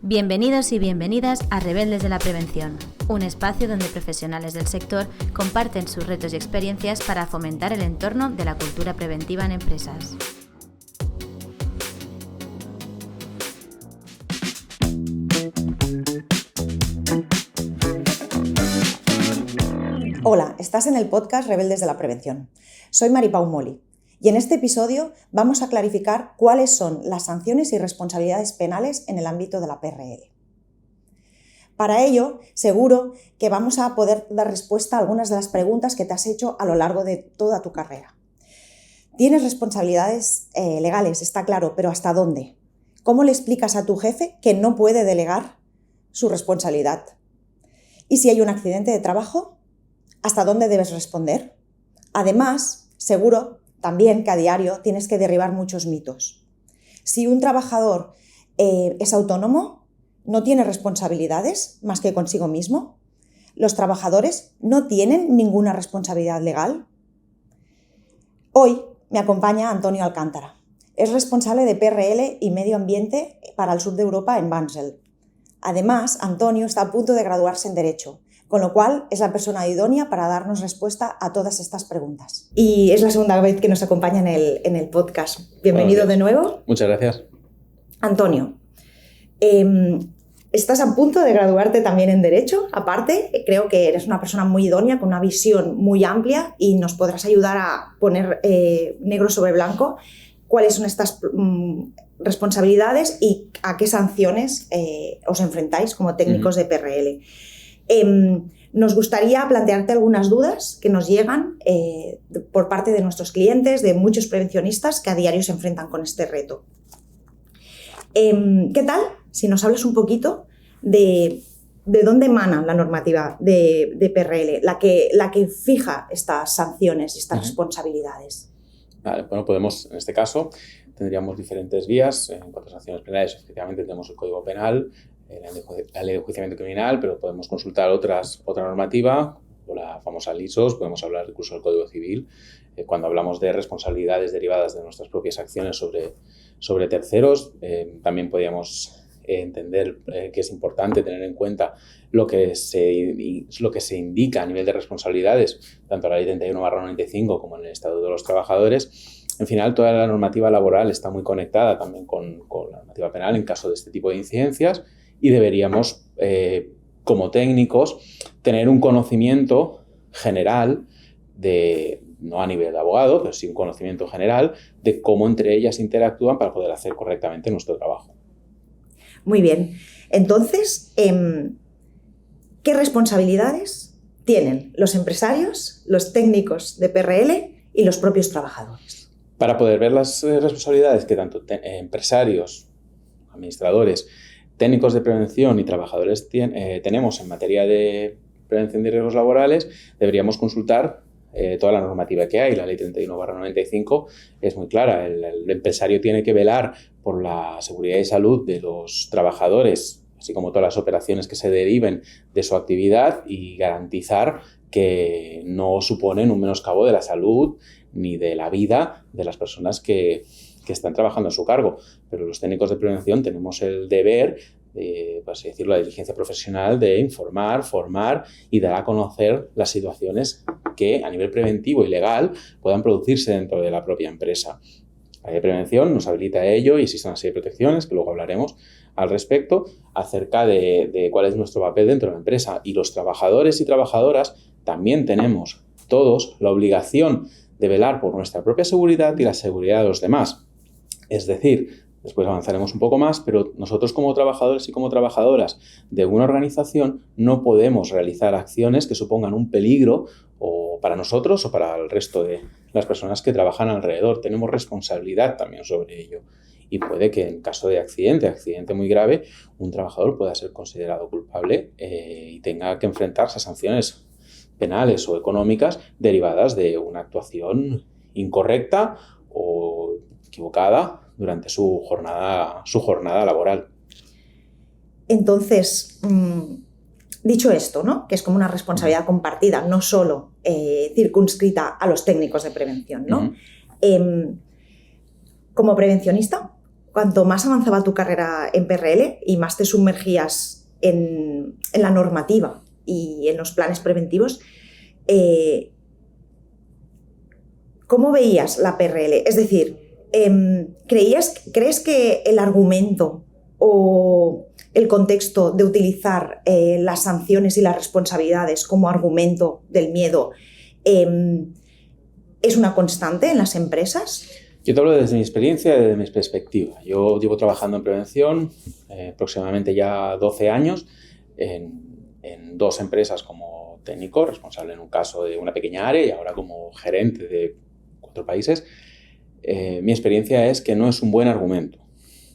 Bienvenidos y bienvenidas a Rebeldes de la Prevención, un espacio donde profesionales del sector comparten sus retos y experiencias para fomentar el entorno de la cultura preventiva en empresas. Hola, estás en el podcast Rebeldes de la Prevención. Soy Maripau Moli y en este episodio vamos a clarificar cuáles son las sanciones y responsabilidades penales en el ámbito de la PRL. Para ello, seguro que vamos a poder dar respuesta a algunas de las preguntas que te has hecho a lo largo de toda tu carrera. Tienes responsabilidades legales, está claro, pero ¿hasta dónde? ¿Cómo le explicas a tu jefe que no puede delegar su responsabilidad? ¿Y si hay un accidente de trabajo? ¿Hasta dónde debes responder? Además, seguro también que a diario tienes que derribar muchos mitos. Si un trabajador es autónomo, no tiene responsabilidades más que consigo mismo. ¿Los trabajadores no tienen ninguna responsabilidad legal? Hoy me acompaña Antonio Alcántara. Es responsable de PRL y Medio Ambiente para el sur de Europa en Bunzl. Además, Antonio está a punto de graduarse en Derecho, con lo cual es la persona idónea para darnos respuesta a todas estas preguntas. Y es la segunda vez que nos acompaña en el podcast. Bienvenido de nuevo. Muchas gracias. Antonio, estás a punto de graduarte también en Derecho. Aparte, creo que eres una persona muy idónea, con una visión muy amplia y nos podrás ayudar a poner negro sobre blanco cuáles son estas responsabilidades y a qué sanciones os enfrentáis como técnicos de PRL. Nos gustaría plantearte algunas dudas que nos llegan por parte de nuestros clientes, de muchos prevencionistas que a diario se enfrentan con este reto. ¿Qué tal si nos hablas un poquito de dónde emana la normativa de PRL, la que fija estas sanciones y estas responsabilidades? Vale, bueno, podemos, en este caso, tendríamos diferentes vías. En cuanto a sanciones penales, efectivamente tenemos el Código Penal, la Ley de Enjuiciamiento Criminal, pero podemos consultar otra normativa, o la famosa LISOS, podemos hablar incluso del Código Civil, cuando hablamos de responsabilidades derivadas de nuestras propias acciones sobre terceros. También podríamos entender que es importante tener en cuenta lo que se indica a nivel de responsabilidades, tanto en la Ley 31/95 como en el Estatuto de los Trabajadores. En final, toda la normativa laboral está muy conectada también con la normativa penal en caso de este tipo de incidencias y deberíamos, como técnicos, tener un conocimiento general no a nivel de abogado, pero sí un conocimiento general de cómo entre ellas interactúan para poder hacer correctamente nuestro trabajo. Muy bien. Entonces, ¿qué responsabilidades tienen los empresarios, los técnicos de PRL y los propios trabajadores? Para poder ver las responsabilidades que tanto empresarios, administradores, técnicos de prevención y trabajadores tenemos en materia de prevención de riesgos laborales, deberíamos consultar toda la normativa que hay. La Ley 31/95 es muy clara. El empresario tiene que velar por la seguridad y salud de los trabajadores, así como todas las operaciones que se deriven de su actividad, y garantizar que no suponen un menoscabo de la salud ni de la vida de las personas que están trabajando a su cargo. Pero los técnicos de prevención tenemos el deber, por así decirlo, la diligencia profesional de informar, formar y dar a conocer las situaciones que a nivel preventivo y legal puedan producirse dentro de la propia empresa. La ley de prevención nos habilita a ello y existe una serie de protecciones que luego hablaremos al respecto acerca de cuál es nuestro papel dentro de la empresa. Y los trabajadores y trabajadoras también tenemos todos la obligación de velar por nuestra propia seguridad y la seguridad de los demás. Es decir, después avanzaremos un poco más, pero nosotros como trabajadores y como trabajadoras de una organización no podemos realizar acciones que supongan un peligro o para nosotros o para el resto de las personas que trabajan alrededor. Tenemos responsabilidad también sobre ello. Y puede que en caso de accidente muy grave, un trabajador pueda ser considerado culpable y tenga que enfrentarse a sanciones penales o económicas derivadas de una actuación incorrecta o equivocada durante su jornada laboral. Entonces, dicho esto, ¿no? Que es como una responsabilidad compartida, no solo circunscrita a los técnicos de prevención, ¿no? Como prevencionista, cuanto más avanzaba tu carrera en PRL y más te sumergías en la normativa y en los planes preventivos, ¿cómo veías la PRL? Es decir, ¿crees que el argumento o el contexto de utilizar las sanciones y las responsabilidades como argumento del miedo es una constante en las empresas? Yo te hablo desde mi experiencia y desde mi perspectiva. Yo llevo trabajando en prevención aproximadamente ya 12 años en dos empresas como técnico, responsable en un caso de una pequeña área y ahora como gerente de 4 países. Mi experiencia es que no es un buen argumento.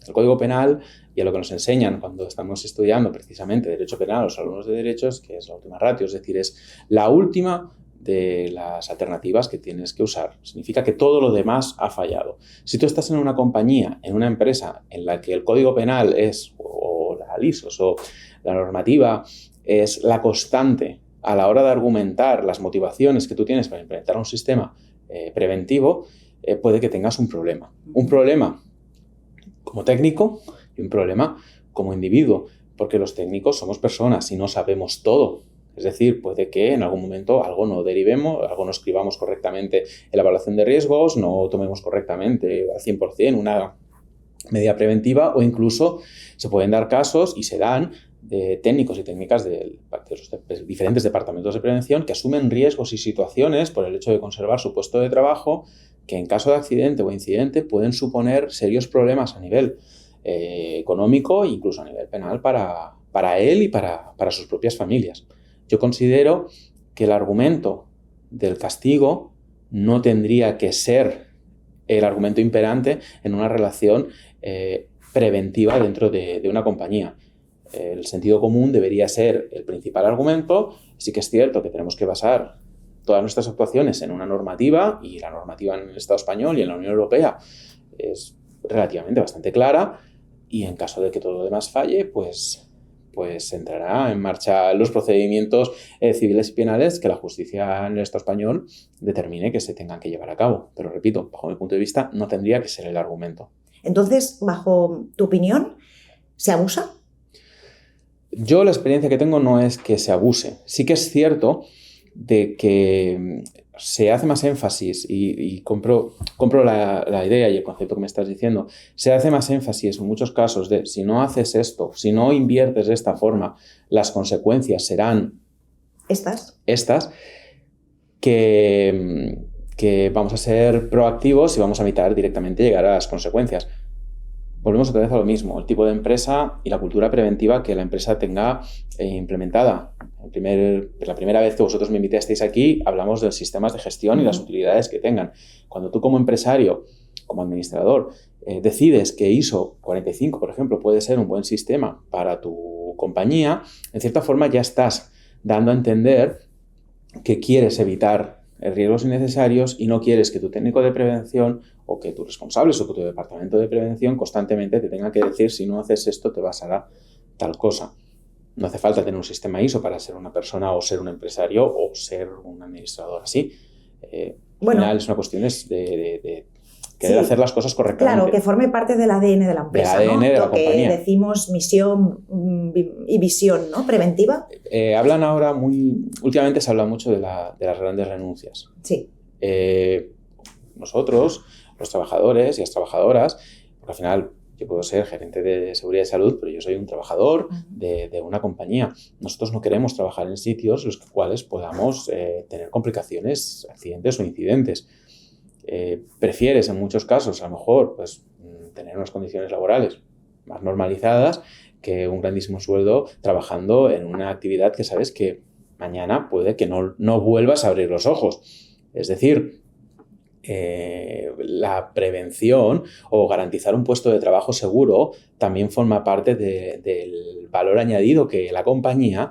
El Código Penal y a lo que nos enseñan cuando estamos estudiando precisamente Derecho Penal, los alumnos de Derechos, que es la última ratio, es decir, es la última de las alternativas que tienes que usar. Significa que todo lo demás ha fallado. Si tú estás en una compañía, en una empresa en la que el Código Penal es, o la LISOS o la normativa es la constante a la hora de argumentar las motivaciones que tú tienes para implementar un sistema preventivo, puede que tengas un problema. Un problema como técnico y un problema como individuo, porque los técnicos somos personas y no sabemos todo. Es decir, puede que en algún momento algo no derivemos, algo no escribamos correctamente en la evaluación de riesgos, no tomemos correctamente al 100% una medida preventiva o incluso se pueden dar casos y se dan de técnicos y técnicas de los diferentes departamentos de prevención que asumen riesgos y situaciones por el hecho de conservar su puesto de trabajo que en caso de accidente o incidente pueden suponer serios problemas a nivel económico e incluso a nivel penal para él y para sus propias familias. Yo considero que el argumento del castigo no tendría que ser el argumento imperante en una relación preventiva dentro de una compañía. El sentido común debería ser el principal argumento. Sí que es cierto que tenemos que basar todas nuestras actuaciones en una normativa y la normativa en el Estado español y en la Unión Europea es relativamente bastante clara y en caso de que todo lo demás falle, pues entrará en marcha los procedimientos civiles y penales que la justicia en el Estado español determine que se tengan que llevar a cabo. Pero repito, bajo mi punto de vista, no tendría que ser el argumento. Entonces, bajo tu opinión, ¿se abusa? Yo la experiencia que tengo no es que se abuse. Sí que es cierto de que se hace más énfasis y compro la idea y el concepto que me estás diciendo. Se hace más énfasis en muchos casos de si no haces esto, si no inviertes de esta forma, las consecuencias serán estas que vamos a ser proactivos y vamos a evitar directamente llegar a las consecuencias. Volvemos otra vez a lo mismo, el tipo de empresa y la cultura preventiva que la empresa tenga implementada. La primera vez que vosotros me invitasteis aquí, hablamos de los sistemas de gestión y las utilidades que tengan. Cuando tú como empresario, como administrador, decides que ISO 45, por ejemplo, puede ser un buen sistema para tu compañía, en cierta forma ya estás dando a entender que quieres evitar riesgos innecesarios y no quieres que tu técnico de prevención o que tus responsables o que tu departamento de prevención constantemente te tenga que decir si no haces esto te pasará tal cosa. No hace falta tener un sistema ISO para ser una persona o ser un empresario o ser un administrador así. Al final es una cuestión de querer hacer las cosas correctamente. Claro, que forme parte del ADN de la empresa, del ADN de la compañía. Lo que decimos misión y visión, ¿no? Preventiva. Hablan ahora últimamente se habla mucho de las grandes renuncias. Sí. Nosotros, los trabajadores y las trabajadoras, porque al final yo puedo ser gerente de seguridad y salud, pero yo soy un trabajador de una compañía. Nosotros no queremos trabajar en sitios en los cuales podamos tener complicaciones, accidentes o incidentes. Prefieres en muchos casos a lo mejor pues, tener unas condiciones laborales más normalizadas que un grandísimo sueldo trabajando en una actividad que sabes que mañana puede que no vuelvas a abrir los ojos. Es decir, la prevención o garantizar un puesto de trabajo seguro también forma parte del valor añadido que la compañía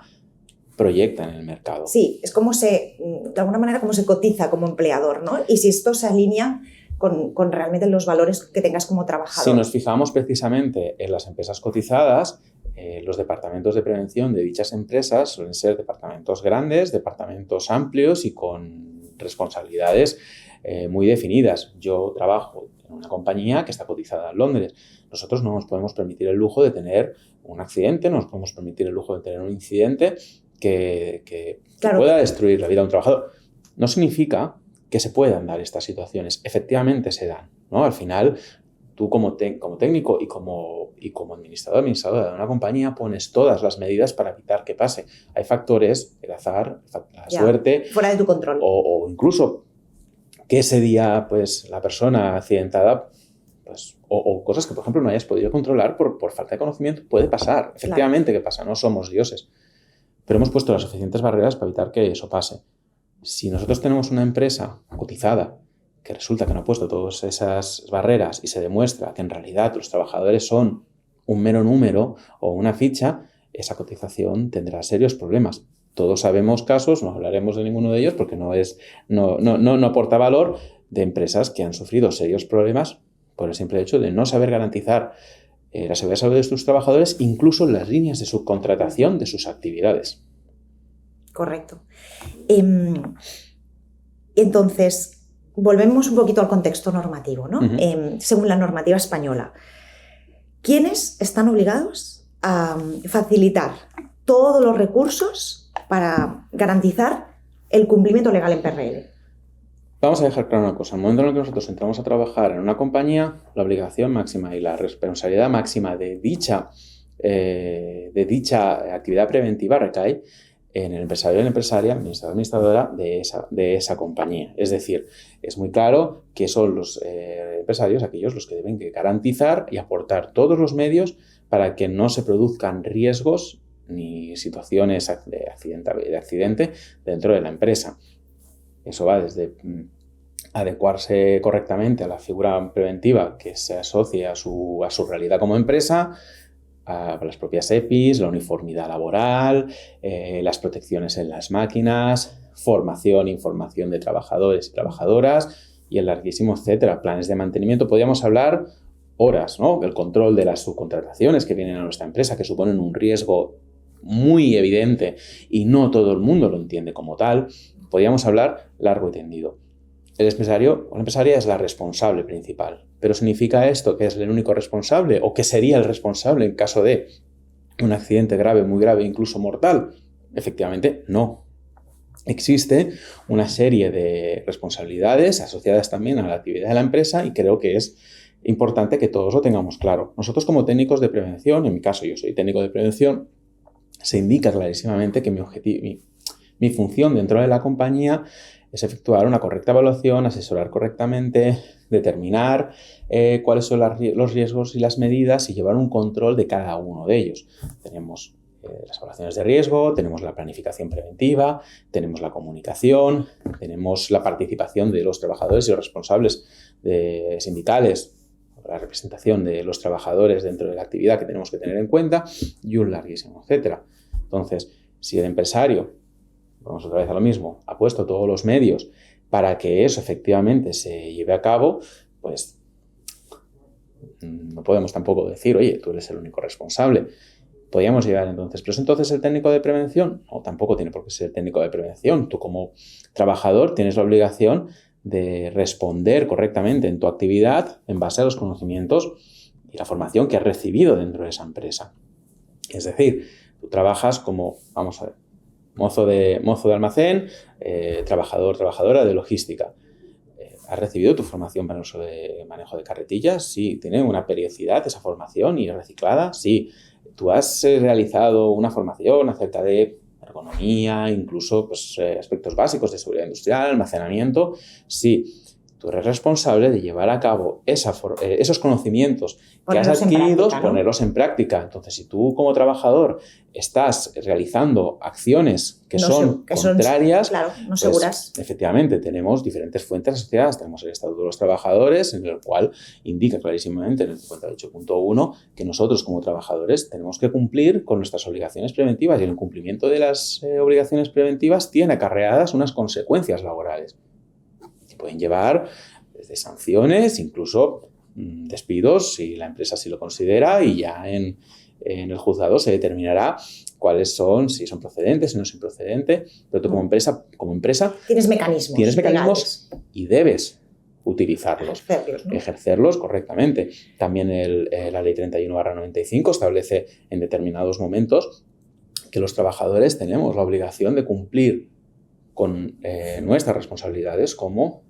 proyecta en el mercado. Sí, es como de alguna manera como se cotiza como empleador, ¿no? Y si esto se alinea con realmente los valores que tengas como trabajador. Si nos fijamos precisamente en las empresas cotizadas, los departamentos de prevención de dichas empresas suelen ser departamentos grandes, departamentos amplios y con responsabilidades muy definidas. Yo trabajo en una compañía que está cotizada en Londres. Nosotros no nos podemos permitir el lujo de tener un accidente, no nos podemos permitir el lujo de tener un incidente que pueda destruir la vida de un trabajador. No significa que se puedan dar estas situaciones. Efectivamente se dan, ¿no? Al final, tú como técnico y como administradora de una compañía pones todas las medidas para evitar que pase. Hay factores, el azar, la suerte. Fuera de tu control. O incluso que ese día, pues, la persona accidentada, pues, o cosas que, por ejemplo, no hayas podido controlar por falta de conocimiento, puede pasar. Efectivamente que pasa, no somos dioses. Pero hemos puesto las suficientes barreras para evitar que eso pase. Si nosotros tenemos una empresa cotizada que resulta que no ha puesto todas esas barreras y se demuestra que en realidad los trabajadores son un mero número o una ficha, esa cotización tendrá serios problemas. Todos sabemos casos, no hablaremos de ninguno de ellos porque no aporta valor, de empresas que han sufrido serios problemas por el simple hecho de no saber garantizar la seguridad y salud de sus trabajadores, incluso en las líneas de subcontratación de sus actividades. Correcto. Entonces, volvemos un poquito al contexto normativo, ¿no? Según la normativa española, ¿quiénes están obligados a facilitar todos los recursos para garantizar el cumplimiento legal en PRL? Vamos a dejar claro una cosa. En el momento en el que nosotros entramos a trabajar en una compañía, la obligación máxima y la responsabilidad máxima de dicha actividad preventiva recae en el empresario, la empresaria, administrador, administradora de esa compañía. Es decir, es muy claro que son los empresarios aquellos los que deben garantizar y aportar todos los medios para que no se produzcan riesgos ni situaciones de accidente dentro de la empresa. Eso va desde adecuarse correctamente a la figura preventiva que se asocie a su realidad como empresa, a las propias EPIs, la uniformidad laboral, las protecciones en las máquinas, formación e información de trabajadores y trabajadoras y el larguísimo etcétera, planes de mantenimiento. Podríamos hablar horas, ¿no? El control de las subcontrataciones que vienen a nuestra empresa, que suponen un riesgo muy evidente y no todo el mundo lo entiende como tal. Podríamos hablar largo y tendido. El empresario o la empresaria es la responsable principal. ¿Pero significa esto que es el único responsable o que sería el responsable en caso de un accidente grave, muy grave, incluso mortal? Efectivamente, no. Existe una serie de responsabilidades asociadas también a la actividad de la empresa y creo que es importante que todos lo tengamos claro. Nosotros como técnicos de prevención, en mi caso yo soy técnico de prevención, se indica clarísimamente que mi función dentro de la compañía es efectuar una correcta evaluación, asesorar correctamente, determinar cuáles son los riesgos y las medidas y llevar un control de cada uno de ellos. Tenemos las evaluaciones de riesgo, tenemos la planificación preventiva, tenemos la comunicación, tenemos la participación de los trabajadores y los responsables sindicales, la representación de los trabajadores dentro de la actividad que tenemos que tener en cuenta y un larguísimo etcétera. Entonces, si el empresario, vamos otra vez a lo mismo, ha puesto todos los medios para que eso efectivamente se lleve a cabo, pues no podemos tampoco decir, oye, tú eres el único responsable. Podríamos llegar entonces, ¿pero es entonces el técnico de prevención? No, tampoco tiene por qué ser el técnico de prevención. Tú como trabajador tienes la obligación de responder correctamente en tu actividad en base a los conocimientos y la formación que has recibido dentro de esa empresa. Es decir, tú trabajas como, vamos a ver, mozo de almacén, trabajadora de logística. ¿Has recibido tu formación para el uso de manejo de carretillas? Sí. ¿Tiene una periodicidad esa formación y reciclada? Sí. ¿Tú has realizado una formación acerca de ergonomía, incluso pues, aspectos básicos de seguridad industrial, almacenamiento? Sí. Tú eres responsable de llevar a cabo esos conocimientos que has adquirido, ponerlos en práctica. Entonces, si tú como trabajador estás realizando acciones que son contrarias, claro, no pues, seguras. Efectivamente, tenemos diferentes fuentes asociadas. Tenemos el Estatuto de los Trabajadores, en el cual indica clarísimamente en el 58.1 que nosotros como trabajadores tenemos que cumplir con nuestras obligaciones preventivas y el incumplimiento de las obligaciones preventivas tiene acarreadas unas consecuencias laborales. Pueden llevar desde sanciones, incluso despidos, si la empresa así lo considera, y ya en el juzgado se determinará cuáles son, si son procedentes, si no son procedentes, pero tú como empresa tienes mecanismos y debes utilizarlos. Ejercerlos, ¿no? Ejercerlos correctamente. También la Ley 31/95 establece en determinados momentos que los trabajadores tenemos la obligación de cumplir con nuestras responsabilidades como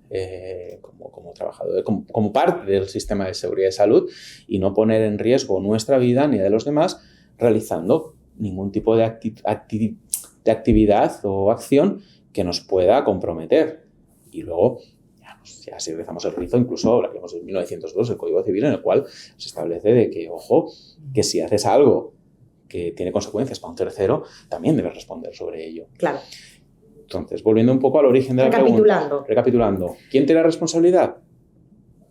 trabajadores, como parte del sistema de seguridad y salud, y no poner en riesgo nuestra vida ni de los demás realizando ningún tipo de actividad o acción que nos pueda comprometer. Y luego, ya si rezamos el rizo, incluso hablaríamos de 1902, el Código Civil, en el cual se establece de que, ojo, que si haces algo que tiene consecuencias para un tercero, también debes responder sobre ello. Claro. Entonces, volviendo un poco al origen de la pregunta. Recapitulando. ¿Quién tiene la responsabilidad?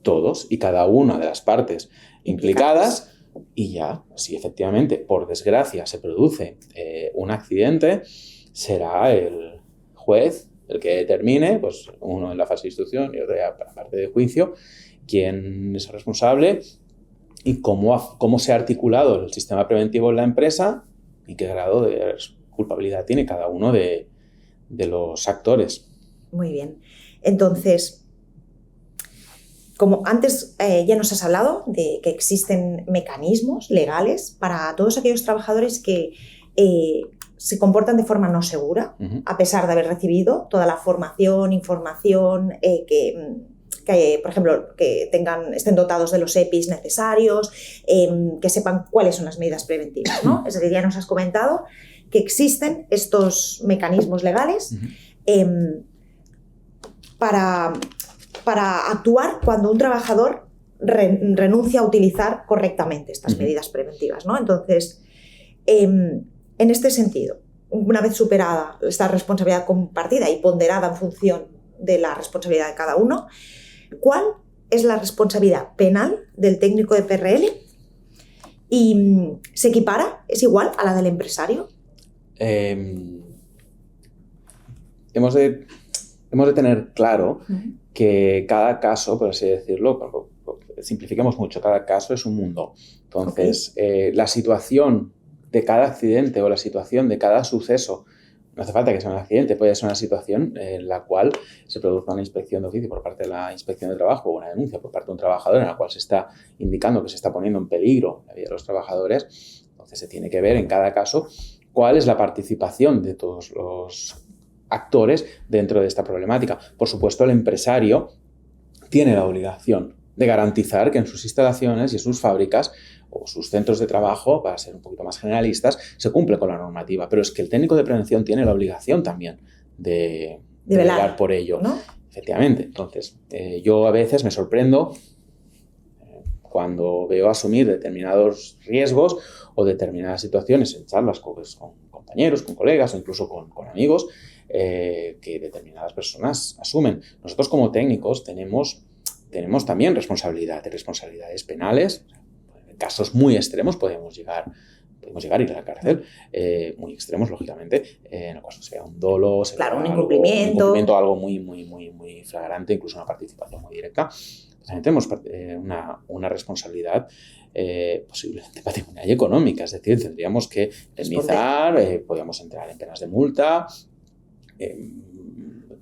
Todos y cada una de las partes implicadas. Y ya, si efectivamente, por desgracia, se produce un accidente, será el juez el que determine, pues uno en la fase de instrucción y otro en la parte de juicio, quién es responsable y cómo se ha articulado el sistema preventivo en la empresa y qué grado de culpabilidad tiene cada uno de los actores. Muy bien. Entonces, como antes ya nos has hablado de que existen mecanismos legales para todos aquellos trabajadores que se comportan de forma no segura, a pesar de haber recibido toda la formación, información, que, por ejemplo, que estén dotados de los EPIs necesarios, que sepan cuáles son las medidas preventivas, ¿no? Es decir, ya nos has comentado que existen estos mecanismos legales para actuar cuando un trabajador renuncia a utilizar correctamente estas medidas preventivas, ¿no? Entonces, en este sentido, una vez superada esta responsabilidad compartida y ponderada en función de la responsabilidad de cada uno, ¿cuál es la responsabilidad penal del técnico de PRL? ¿Y se equipara? ¿Es igual a la del empresario? Hemos de tener claro que cada caso, por así decirlo, simplifiquemos mucho, cada caso es un mundo. Entonces, la situación de cada accidente o la situación de cada suceso, no hace falta que sea un accidente, puede ser una situación en la cual se produzca una inspección de oficio por parte de la Inspección de Trabajo o una denuncia por parte de un trabajador en la cual se está indicando que se está poniendo en peligro la vida de los trabajadores. Entonces, se tiene que ver en cada caso cuál es la participación de todos los actores dentro de esta problemática. Por supuesto, el empresario tiene la obligación de garantizar que en sus instalaciones y en sus fábricas o sus centros de trabajo, para ser un poquito más generalistas, se cumple con la normativa. Pero es que el técnico de prevención tiene la obligación también de velar por ello, ¿no? Efectivamente. Entonces, yo a veces me sorprendo cuando veo asumir determinados riesgos o determinadas situaciones en charlas con compañeros, con colegas o incluso con amigos que determinadas personas asumen. Nosotros como técnicos tenemos también responsabilidades penales. En casos muy extremos podemos llegar a ir a la cárcel, muy extremos, lógicamente, en el caso sea un dolo, un incumplimiento, algo muy, muy, muy, muy flagrante, incluso una participación muy directa. También tenemos una responsabilidad posiblemente patrimonial y económica, es decir, tendríamos que indemnizar, podríamos entrar en penas de multa,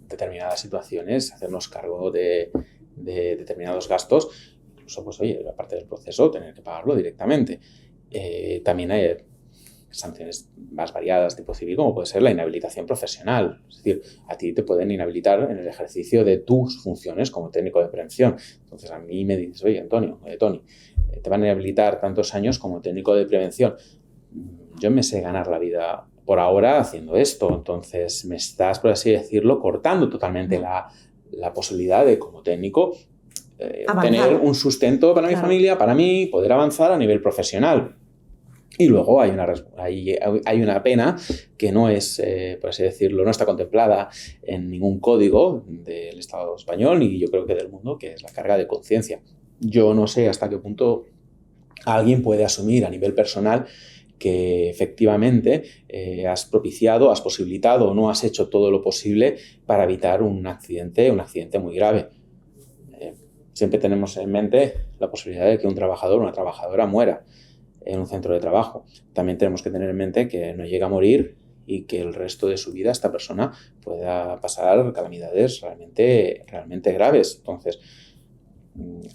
determinadas situaciones, hacernos cargo de determinados gastos, incluso, pues oye, la parte del proceso, tener que pagarlo directamente. También hay sanciones más variadas tipo civil, como puede ser la inhabilitación profesional. Es decir, a ti te pueden inhabilitar en el ejercicio de tus funciones como técnico de prevención. Entonces, a mí me dices, oye, Tony, te van a inhabilitar tantos años como técnico de prevención. Yo me sé ganar la vida por ahora haciendo esto. Entonces, me estás, por así decirlo, cortando totalmente la posibilidad de, como técnico, tener un sustento para mi familia, para mí, poder avanzar a nivel profesional. Y luego hay una pena que no es, por así decirlo, no está contemplada en ningún código del Estado español y yo creo que del mundo, que es la carga de conciencia. Yo no sé hasta qué punto alguien puede asumir a nivel personal que efectivamente has posibilitado o no has hecho todo lo posible para evitar un accidente muy grave. Siempre tenemos en mente la posibilidad de que un trabajador o una trabajadora muera en un centro de trabajo. También tenemos que tener en mente que no llega a morir y que el resto de su vida esta persona pueda pasar calamidades realmente graves. Entonces,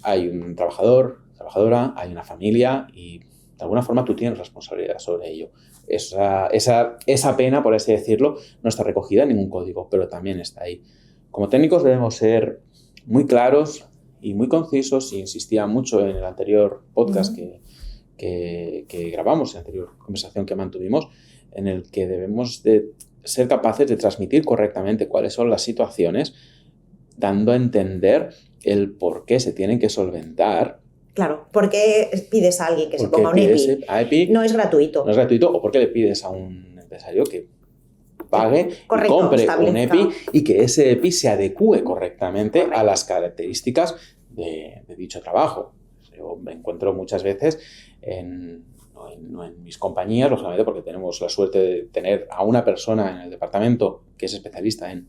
hay un trabajadora, hay una familia y de alguna forma tú tienes responsabilidad sobre ello. Esa pena, por así decirlo, no está recogida en ningún código, pero también está ahí. Como técnicos debemos ser muy claros y muy concisos, y insistía mucho en el anterior podcast que grabamos, en la anterior conversación que mantuvimos, en el que debemos de ser capaces de transmitir correctamente cuáles son las situaciones, dando a entender el por qué se tienen que solventar. Claro, ¿por qué pides a alguien que se ponga un EPI? No es gratuito. No es gratuito, o por qué le pides a un empresario que pague y compre un EPI y que ese EPI se adecue correctamente a las características de dicho trabajo. Yo me encuentro muchas veces no en mis compañías, lógicamente, porque tenemos la suerte de tener a una persona en el departamento que es especialista en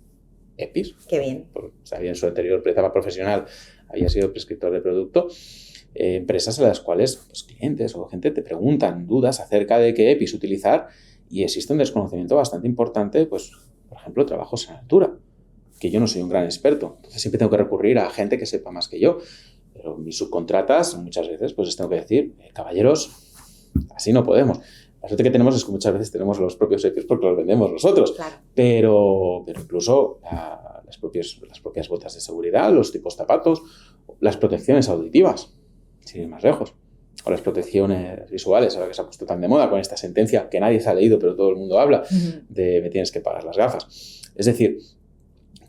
EPIs. Qué bien. Sabía en su anterior etapa profesional, había sido prescriptor de producto. Empresas en las cuales pues, clientes o gente te preguntan dudas acerca de qué EPIs utilizar y existe un desconocimiento bastante importante, pues, por ejemplo, trabajos en altura, que yo no soy un gran experto. Entonces siempre tengo que recurrir a gente que sepa más que yo. Pero mis subcontratas muchas veces pues les tengo que decir, caballeros, así no podemos. La suerte que tenemos es que muchas veces tenemos los propios EPIs porque los vendemos nosotros. Claro. Pero incluso las propias botas de seguridad, los tipos zapatos, las protecciones auditivas, sin ir más lejos, o las protecciones visuales, ahora que se ha puesto tan de moda con esta sentencia que nadie se ha leído pero todo el mundo habla, de me tienes que pagar las gafas. Es decir,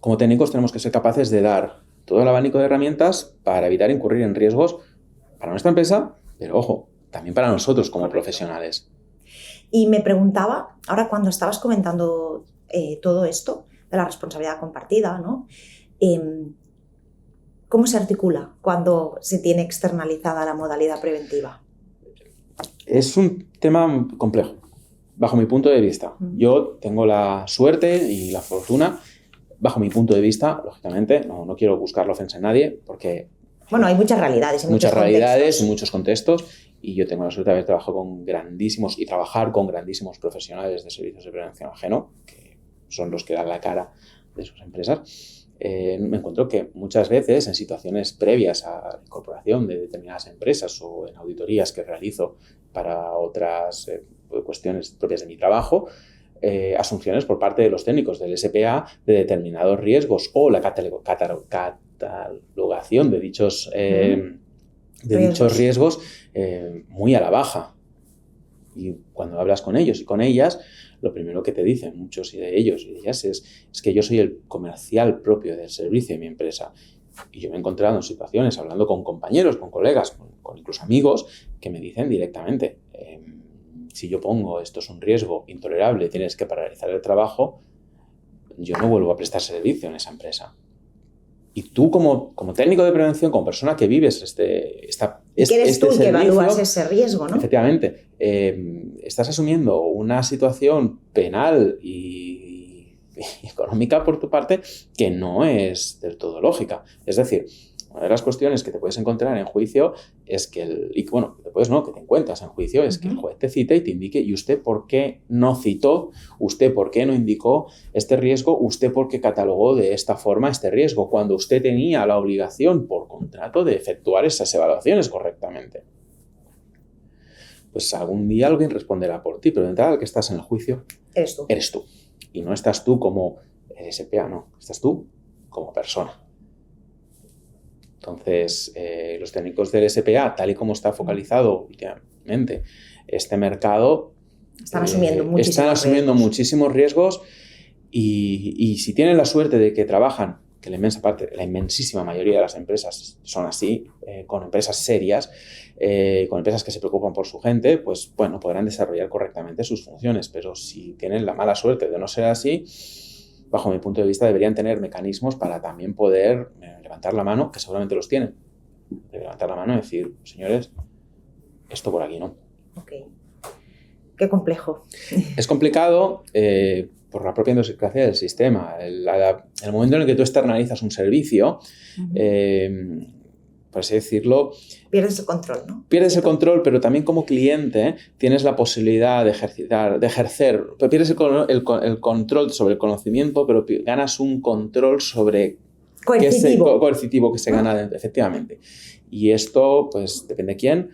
como técnicos tenemos que ser capaces de dar todo el abanico de herramientas para evitar incurrir en riesgos para nuestra empresa, pero ojo, también para nosotros como profesionales. Y me preguntaba, ahora cuando estabas comentando todo esto de la responsabilidad compartida, ¿no? ¿Cómo se articula cuando se tiene externalizada la modalidad preventiva? Es un tema complejo, bajo mi punto de vista. Yo tengo la suerte y la fortuna, bajo mi punto de vista, lógicamente, no quiero buscar la ofensa en nadie, porque... Bueno, hay muchas realidades. En muchos contextos, y yo tengo la suerte de haber trabajado con grandísimos y trabajar con grandísimos profesionales de servicios de prevención ajeno, que son los que dan la cara de sus empresas. Me encuentro que muchas veces en situaciones previas a la incorporación de determinadas empresas o en auditorías que realizo para otras cuestiones propias de mi trabajo, asunciones por parte de los técnicos del SPA de determinados riesgos o la catalogación de dichos riesgos muy a la baja. Y cuando hablas con ellos y con ellas, lo primero que te dicen muchos de ellos y de ellas es que yo soy el comercial propio del servicio de mi empresa. Y yo me he encontrado en situaciones, hablando con compañeros, con colegas, con incluso amigos, que me dicen directamente, si yo pongo esto es un riesgo intolerable, tienes que paralizar el trabajo, yo no vuelvo a prestar servicio en esa empresa. Y tú como técnico de prevención, como persona que vives este eres tú el que evalúas ese riesgo, ¿no? Efectivamente. Estás asumiendo una situación penal y económica por tu parte que no es del todo lógica. Es decir, una de las cuestiones que te puedes encontrar en juicio es que que te encuentras en juicio es que el juez te cite y te indique, ¿y usted por qué no citó? ¿Usted por qué no indicó este riesgo? ¿Usted por qué catalogó de esta forma este riesgo? Cuando usted tenía la obligación por contrato de efectuar esas evaluaciones correctamente. Pues algún día alguien responderá por ti, pero de entrada el que estás en el juicio eres tú. Y no estás tú como el SPA, no. Estás tú como persona. Entonces, los técnicos del SPA, tal y como está focalizado últimamente este mercado, están asumiendo muchísimos riesgos y si tienen la suerte de que trabajan, que la inmensísima mayoría de las empresas son así, con empresas serias, con empresas que se preocupan por su gente, pues bueno, podrán desarrollar correctamente sus funciones, pero si tienen la mala suerte de no ser así, bajo mi punto de vista, deberían tener mecanismos para también poder levantar la mano, que seguramente los tienen, de levantar la mano y decir, señores, esto por aquí no. Ok. Qué complejo. Es complicado por la propia idiosincrasia del sistema. El momento en el que tú externalizas un servicio, por así decirlo... Pierdes el control, ¿no? Pierdes el control, pero también como cliente tienes la posibilidad de ejercer. Pierdes el control sobre el conocimiento, pero ganas un control sobre coercitivo que se gana, efectivamente. Y esto, pues, depende de quién,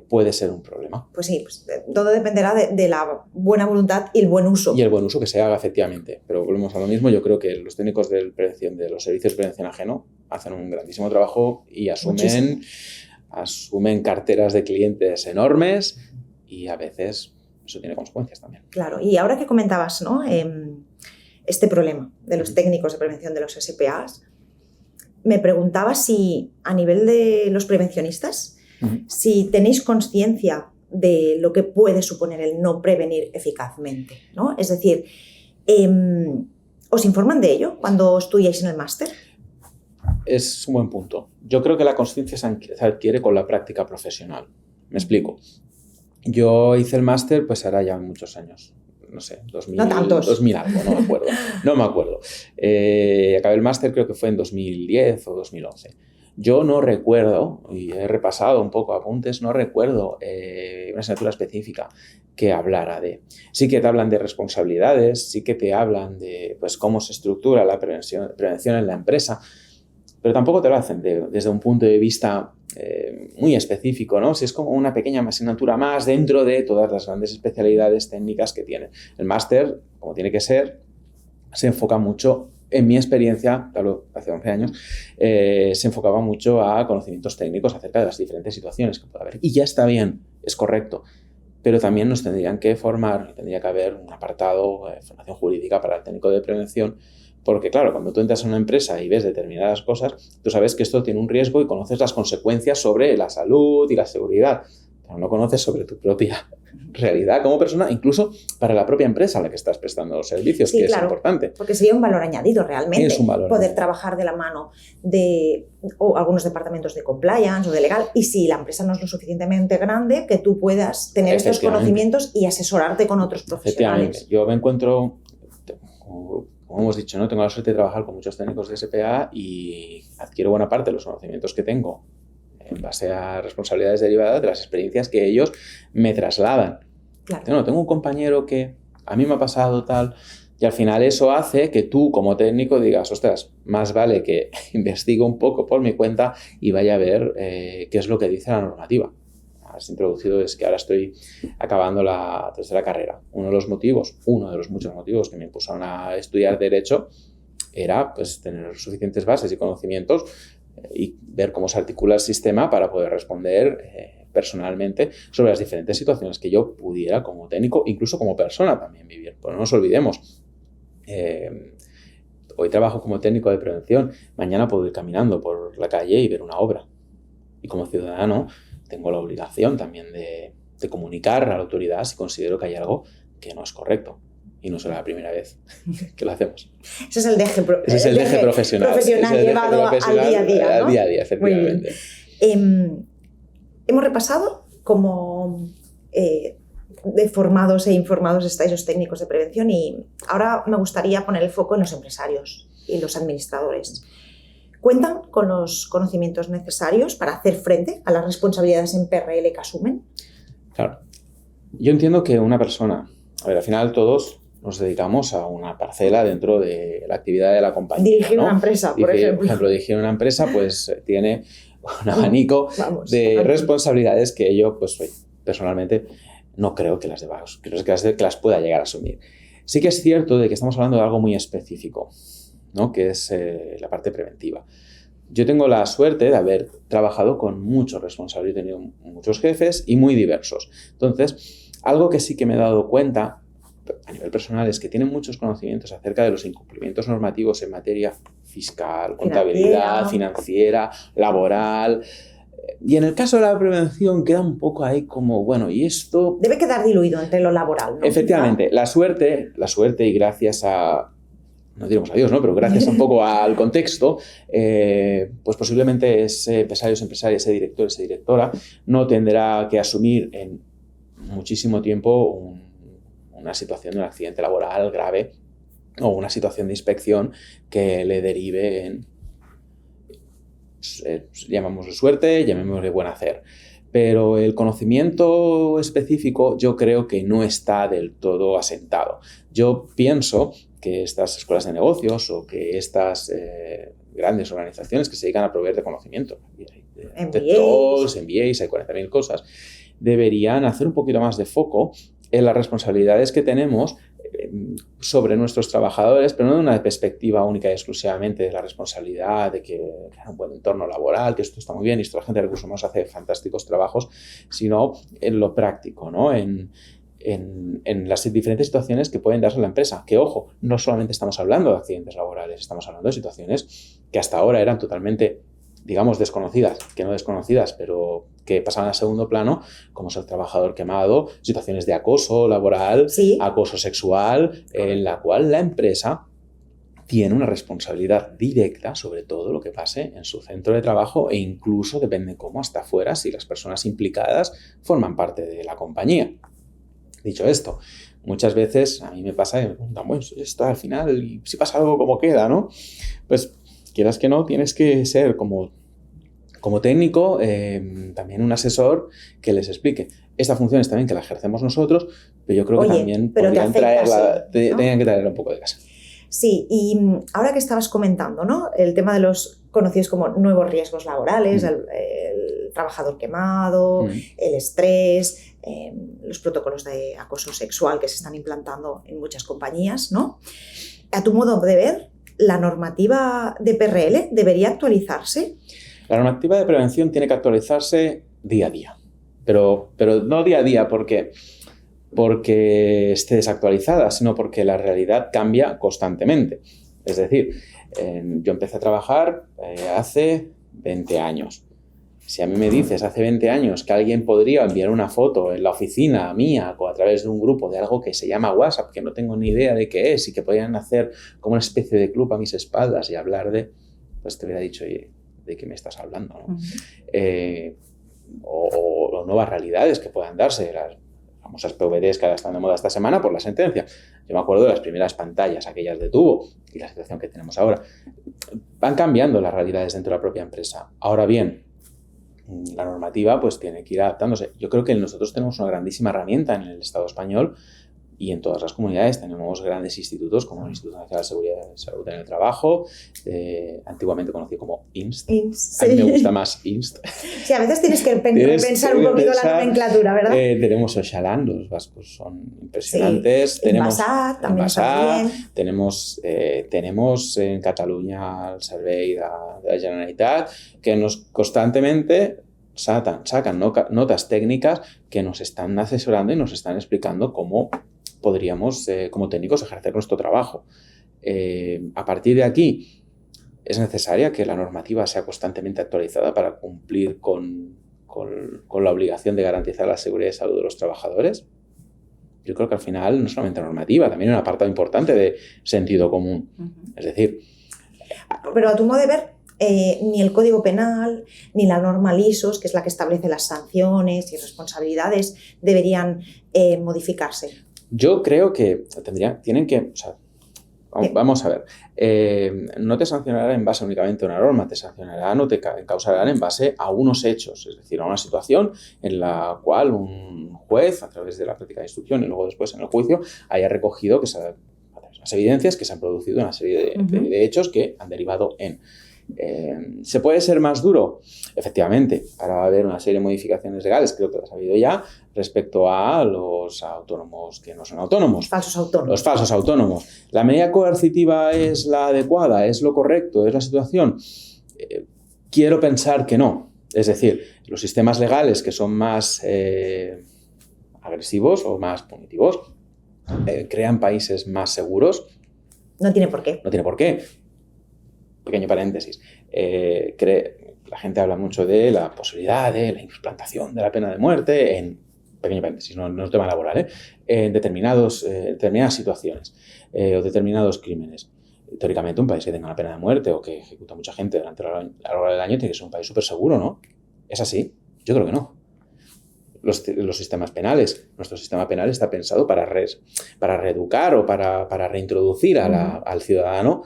puede ser un problema. Pues sí, pues, todo dependerá de la buena voluntad y el buen uso. Y el buen uso que se haga, efectivamente. Pero volvemos a lo mismo. Yo creo que los técnicos de los servicios de prevención ajeno hacen un grandísimo trabajo y asumen carteras de clientes enormes y a veces eso tiene consecuencias también. Claro, y ahora que comentabas, ¿no? Este problema de los técnicos de prevención de los SPAs, me preguntaba si a nivel de los prevencionistas, si tenéis conciencia de lo que puede suponer el no prevenir eficazmente, ¿no? Es decir, ¿os informan de ello cuando estudiáis en el máster? Es un buen punto. Yo creo que la conciencia se adquiere con la práctica profesional. Me explico. Yo hice el máster, pues hará ya muchos años. No sé, 2000, no tantos. 2000 algo, no me acuerdo. Acabé el máster, creo que fue en 2010 o 2011. Yo no recuerdo, y he repasado un poco apuntes, no recuerdo una asignatura específica que hablara de... Sí que te hablan de responsabilidades, sí que te hablan de pues, cómo se estructura la prevención en la empresa, pero tampoco te lo hacen desde un punto de vista muy específico, ¿no? Si es como una pequeña asignatura más dentro de todas las grandes especialidades técnicas que tiene. El máster, como tiene que ser, se enfoca mucho, en mi experiencia, hablo hace 11 años, se enfocaba mucho a conocimientos técnicos acerca de las diferentes situaciones que puede haber. Y ya está bien, es correcto, pero también nos tendrían que formar, tendría que haber un apartado de formación jurídica para el técnico de prevención, porque claro, cuando tú entras a una empresa y ves determinadas cosas, tú sabes que esto tiene un riesgo y conoces las consecuencias sobre la salud y la seguridad, pero no conoces sobre tu propia realidad como persona, incluso para la propia empresa a la que estás prestando los servicios, sí, que claro, es importante. Porque sería un valor añadido realmente. Es un valor poder añadido. Trabajar de la mano de algunos departamentos de compliance o de legal, y si la empresa no es lo suficientemente grande, que tú puedas tener estos conocimientos y asesorarte con otros profesionales. Yo me encuentro, como hemos dicho, ¿no? Tengo la suerte de trabajar con muchos técnicos de SPA y adquiero buena parte de los conocimientos que tengo en base a responsabilidades derivadas de las experiencias que ellos me trasladan. Claro. Tengo un compañero que a mí me ha pasado tal, y al final eso hace que tú como técnico digas, ostras, más vale que investigue un poco por mi cuenta y vaya a ver qué es lo que dice la normativa. Has introducido es que ahora estoy acabando la tercera carrera. Uno de los muchos motivos que me impulsaron a estudiar Derecho era pues, tener suficientes bases y conocimientos y ver cómo se articula el sistema para poder responder personalmente sobre las diferentes situaciones que yo pudiera como técnico, incluso como persona también vivir. Pero no nos olvidemos, hoy trabajo como técnico de prevención, mañana puedo ir caminando por la calle y ver una obra. Y como ciudadano tengo la obligación también de comunicar a la autoridad si considero que hay algo que no es correcto. Y no será la primera vez que lo hacemos. Ese es el deje profesional llevado al día a día, ¿no? Al día a día, efectivamente. Hemos repasado cómo formados e informados estáis los técnicos de prevención, y ahora me gustaría poner el foco en los empresarios y los administradores. ¿Cuentan con los conocimientos necesarios para hacer frente a las responsabilidades en PRL que asumen? Claro. Yo entiendo que una persona... A ver, al final todos nos dedicamos a una parcela dentro de la actividad de la compañía. Dirigir una empresa, por ejemplo. Por ejemplo, dirigir una empresa pues tiene un abanico de responsabilidades que yo, pues personalmente, no creo que las pueda llegar a asumir. Sí que es cierto de que estamos hablando de algo muy específico, ¿no? Que es la parte preventiva. Yo tengo la suerte de haber trabajado con muchos responsables, he tenido muchos jefes y muy diversos. Entonces, algo que sí que me he dado cuenta a nivel personal es que tienen muchos conocimientos acerca de los incumplimientos normativos en materia fiscal, contabilidad, financiera, laboral. Y en el caso de la prevención queda un poco ahí como, bueno, y esto... Debe quedar diluido entre lo laboral, ¿no? Efectivamente, la suerte y gracias a... No diremos a Dios, ¿no? Pero gracias un poco al contexto, pues posiblemente ese empresario, ese director, esa directora no tendrá que asumir en muchísimo tiempo una situación de un accidente laboral grave o una situación de inspección que le derive en, llamémosle suerte, llamémosle buen hacer. pero el conocimiento específico yo creo que no está del todo asentado. Yo pienso que estas escuelas de negocios o que estas grandes organizaciones que se dedican a proveer de conocimiento, TED-Talks, MBAs, hay 40.000 cosas, deberían hacer un poquito más de foco en las responsabilidades que tenemos sobre nuestros trabajadores, pero no de una perspectiva única y exclusivamente de la responsabilidad de que haya un buen entorno laboral, que esto está muy bien y esto la gente de recursos humanos hace fantásticos trabajos, sino en lo práctico, ¿no? En las diferentes situaciones que pueden darse en la empresa. Que, ojo, no solamente estamos hablando de accidentes laborales, estamos hablando de situaciones que hasta ahora eran totalmente, digamos, desconocidas, que no desconocidas, pero que pasaban a segundo plano, como es el trabajador quemado, situaciones de acoso laboral, sí, acoso sexual, en la cual la empresa tiene una responsabilidad directa sobre todo lo que pase en su centro de trabajo e incluso, depende cómo, hasta afuera, si las personas implicadas forman parte de la compañía. Dicho esto, muchas veces a mí me pasa que me preguntan, bueno, esto al final, y si pasa algo, ¿cómo queda, no? Pues, quieras que no, tienes que ser como técnico, también un asesor que les explique. Esta función está bien que la ejercemos nosotros, pero yo creo que también podrían traerla, tenían que traerla un poco de casa. Sí, y ahora que estabas comentando, ¿no? El tema de los conocidos como nuevos riesgos laborales, el trabajador quemado, el estrés, los protocolos de acoso sexual que se están implantando en muchas compañías, ¿no? A tu modo de ver, ¿la normativa de PRL debería actualizarse? La normativa de prevención tiene que actualizarse día a día, pero no día a día porque esté desactualizada, sino porque la realidad cambia constantemente. Es decir, yo empecé a trabajar hace 20 años. Si a mí me dices hace 20 años que alguien podría enviar una foto en la oficina mía o a través de un grupo de algo que se llama WhatsApp, que no tengo ni idea de qué es y que podrían hacer como una especie de club a mis espaldas y hablar pues te hubiera dicho, oye, ¿de qué me estás hablando? ¿No? O nuevas realidades que puedan darse, las famosas PVDs que ahora están de moda esta semana por la sentencia. Yo me acuerdo de las primeras pantallas, aquellas de tubo, y la situación que tenemos ahora. Van cambiando las realidades dentro de la propia empresa. Ahora bien, la normativa pues tiene que ir adaptándose. Yo creo que nosotros tenemos una grandísima herramienta en el Estado español y en todas las comunidades tenemos grandes institutos como el Instituto Nacional de Seguridad y Salud en el Trabajo, antiguamente conocido como INST. Sí. A mí me gusta más INST. Sí, a veces tienes que pensar un poquito la nomenclatura, ¿verdad? Tenemos Oxalan, los vascos son impresionantes. Sí. Tenemos Envasar, también está bien. Tenemos en Cataluña el Servei de la Generalitat, que nos constantemente sacan notas técnicas que nos están asesorando y nos están explicando cómo podríamos, como técnicos, ejercer nuestro trabajo. A partir de aquí, es necesaria que la normativa sea constantemente actualizada para cumplir con la obligación de garantizar la seguridad y salud de los trabajadores. Yo creo que al final no solamente normativa, también hay un apartado importante de sentido común. Es decir... Pero a tu modo de ver, ni el Código Penal, ni la norma LISOS, que es la que establece las sanciones y responsabilidades, deberían modificarse. Yo creo que tienen que... O sea, vamos a ver, no te sancionarán en base únicamente a una norma, te sancionarán o te causarán en base a unos hechos, es decir, a una situación en la cual un juez, a través de la práctica de instrucción y luego después en el juicio, haya recogido que las evidencias que se han producido una serie de hechos que han derivado en... ¿Se puede ser más duro? Efectivamente, ahora va a haber una serie de modificaciones legales, creo que las ha habido ya, respecto a los autónomos que no son autónomos. Falsos autónomos. Los falsos autónomos. ¿La medida coercitiva es la adecuada? ¿Es lo correcto? ¿Es la situación? Quiero pensar que no. Es decir, los sistemas legales que son más agresivos o más punitivos crean países más seguros. No tiene por qué. No tiene por qué. Pequeño paréntesis. La gente habla mucho de la posibilidad de la implantación de la pena de muerte en, pequeño paréntesis, no es un tema laboral, en determinadas situaciones o determinados crímenes. Teóricamente, un país que tenga una pena de muerte o que ejecuta mucha gente durante a lo largo del año tiene que ser un país súper seguro, ¿no? ¿Es así? Yo creo que no. Los sistemas penales. Nuestro sistema penal está pensado para reeducar o para reintroducir al ciudadano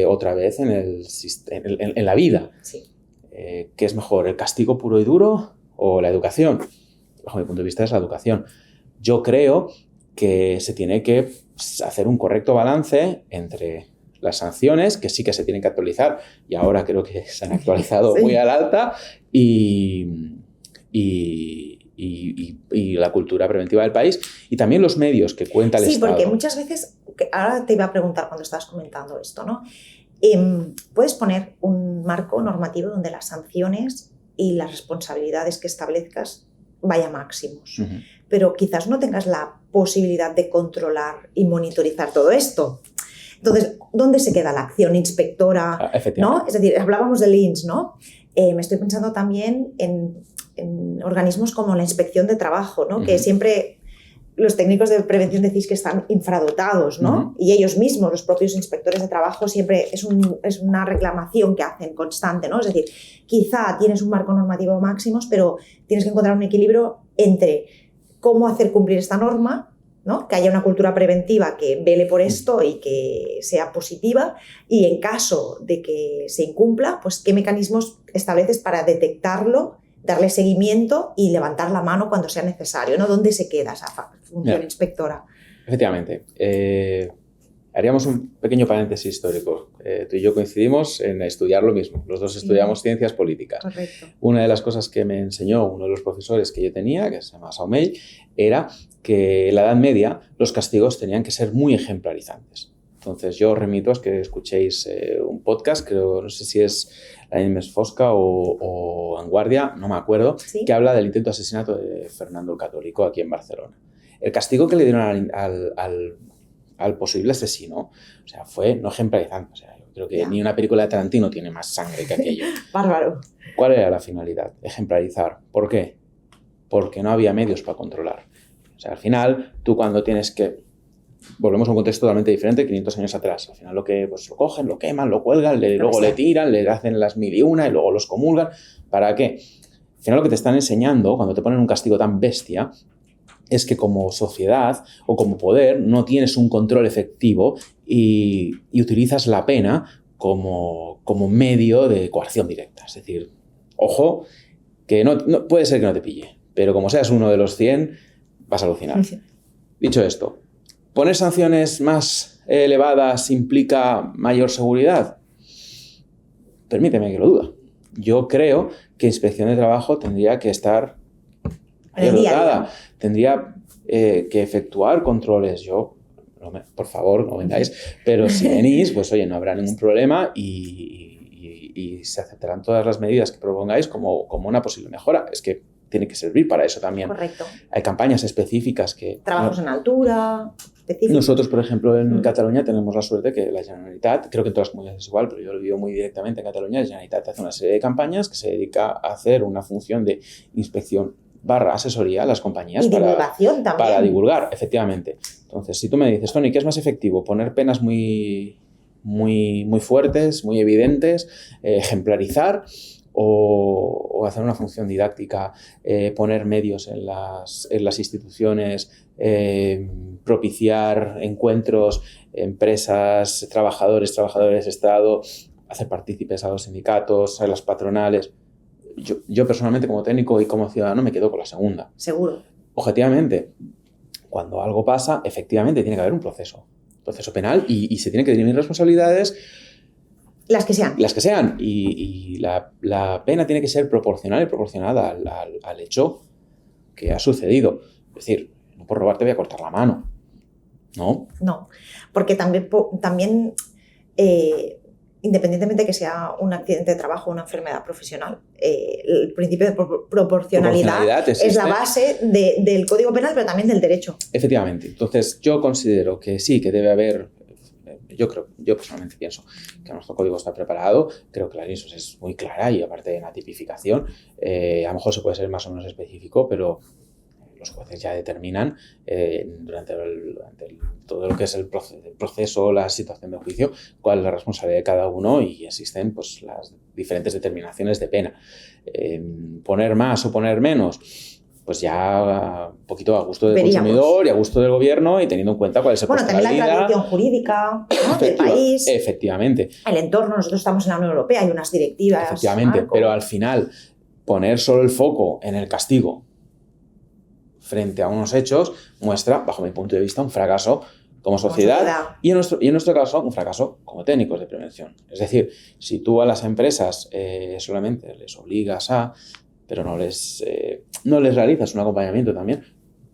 otra vez en la vida. Sí. ¿Qué es mejor, el castigo puro y duro o la educación. Bajo mi punto de vista es la educación. Yo creo que se tiene que hacer un correcto balance entre las sanciones, que sí que se tienen que actualizar, y ahora creo que se han actualizado muy al alta, y la cultura preventiva del país, y también los medios que cuenta el Estado. Sí, porque muchas veces, ahora te iba a preguntar cuando estabas comentando esto, ¿no? Puedes poner un marco normativo donde las sanciones y las responsabilidades que establezcas vaya máximos, pero quizás no tengas la posibilidad de controlar y monitorizar todo esto. Entonces, ¿dónde se queda la acción inspectora? ¿No? Es decir, hablábamos del INS, ¿no? Me estoy pensando también en organismos como la Inspección de Trabajo, ¿no? Que siempre los técnicos de prevención decís que están infradotados, ¿no? Y ellos mismos, los propios inspectores de trabajo, siempre es una reclamación que hacen constante, ¿no? Es decir, quizá tienes un marco normativo máximos, pero tienes que encontrar un equilibrio entre cómo hacer cumplir esta norma, ¿no? Que haya una cultura preventiva que vele por esto y que sea positiva, y en caso de que se incumpla, pues qué mecanismos estableces para detectarlo, darle seguimiento y levantar la mano cuando sea necesario, ¿no? ¿Dónde se queda esa función inspectora? Efectivamente. Haríamos un pequeño paréntesis histórico. Tú y yo coincidimos en estudiar lo mismo. Los dos estudiamos ciencias políticas. Correcto. Una de las cosas que me enseñó uno de los profesores que yo tenía, que se llama Saumell, era que en la Edad Media los castigos tenían que ser muy ejemplarizantes. Entonces yo os remito a que escuchéis un podcast, creo, no sé si es la Inmes Fosca o Vanguardia, no me acuerdo, ¿Sí? Que habla del intento de asesinato de Fernando el Católico aquí en Barcelona. El castigo que le dieron al posible asesino, o sea, fue no ejemplarizante. O sea, yo creo que ni una película de Tarantino tiene más sangre que aquello. Bárbaro. ¿Cuál era la finalidad? Ejemplarizar. ¿Por qué? Porque no había medios para controlar. O sea, al final, tú cuando tienes que... Volvemos a un contexto totalmente diferente 500 años atrás. Al final lo cogen, lo queman, lo cuelgan, luego le tiran, le hacen las 1001 y luego los comulgan. ¿Para qué? Al final lo que te están enseñando, cuando te ponen un castigo tan bestia, es que como sociedad o como poder no tienes un control efectivo y utilizas la pena como medio de coerción directa. Es decir, ojo, que no puede ser que no te pille, pero como seas uno de los 100, vas a alucinar. Sí. Dicho esto, ¿poner sanciones más elevadas implica mayor seguridad? Permíteme que lo dude. Yo creo que Inspección de Trabajo tendría que estar dotada, tendría que efectuar controles. Por favor, no vengáis, pero si venís, pues oye, no habrá ningún problema y se aceptarán todas las medidas que propongáis como una posible mejora. Es que tiene que servir para eso también. Correcto. Hay campañas específicas que... Trabajos en altura, específicos. Nosotros, por ejemplo, en Cataluña tenemos la suerte que la Generalitat, creo que en todas las comunidades es igual, pero yo lo vivo muy directamente en Cataluña, la Generalitat hace una serie de campañas que se dedica a hacer una función de inspección / asesoría a las compañías y divulgación también. Para divulgar, efectivamente. Entonces, si tú me dices, Tony, ¿qué es más efectivo? ¿Poner penas muy fuertes, muy evidentes, ejemplarizar o hacer una función didáctica, poner medios en las instituciones, propiciar encuentros, empresas, trabajadores, Estado, hacer partícipes a los sindicatos, a las patronales? Yo personalmente como técnico y como ciudadano me quedo con la segunda. Seguro. Objetivamente, cuando algo pasa, efectivamente tiene que haber un proceso penal y se tienen que dirimir responsabilidades. Las que sean. Las que sean. Y la pena tiene que ser proporcional y proporcionada al hecho que ha sucedido. Es decir, no por robar te voy a cortar la mano. ¿No? No, porque también independientemente de que sea un accidente de trabajo o una enfermedad profesional, el principio de proporcionalidad es la base del Código Penal, pero también del derecho. Efectivamente. Entonces, yo considero que sí, que debe haber... Yo personalmente pienso que nuestro código está preparado, creo que la ISO es muy clara y aparte de la tipificación, a lo mejor se puede ser más o menos específico, pero los jueces ya determinan durante todo lo que es el proceso, la situación de juicio, cuál es la responsabilidad de cada uno y existen pues las diferentes determinaciones de pena. Poner más o poner menos, pues ya un poquito a gusto del consumidor y a gusto del gobierno y teniendo en cuenta cuál es el coste de la vida. También la tradición jurídica, ¿no? Del país. Efectivamente. El entorno, nosotros estamos en la Unión Europea, hay unas directivas. Efectivamente, pero al final poner solo el foco en el castigo frente a unos hechos muestra, bajo mi punto de vista, un fracaso como sociedad. Y en nuestro caso, un fracaso como técnicos de prevención. Es decir, si tú a las empresas solamente les obligas pero no les realizas un acompañamiento también,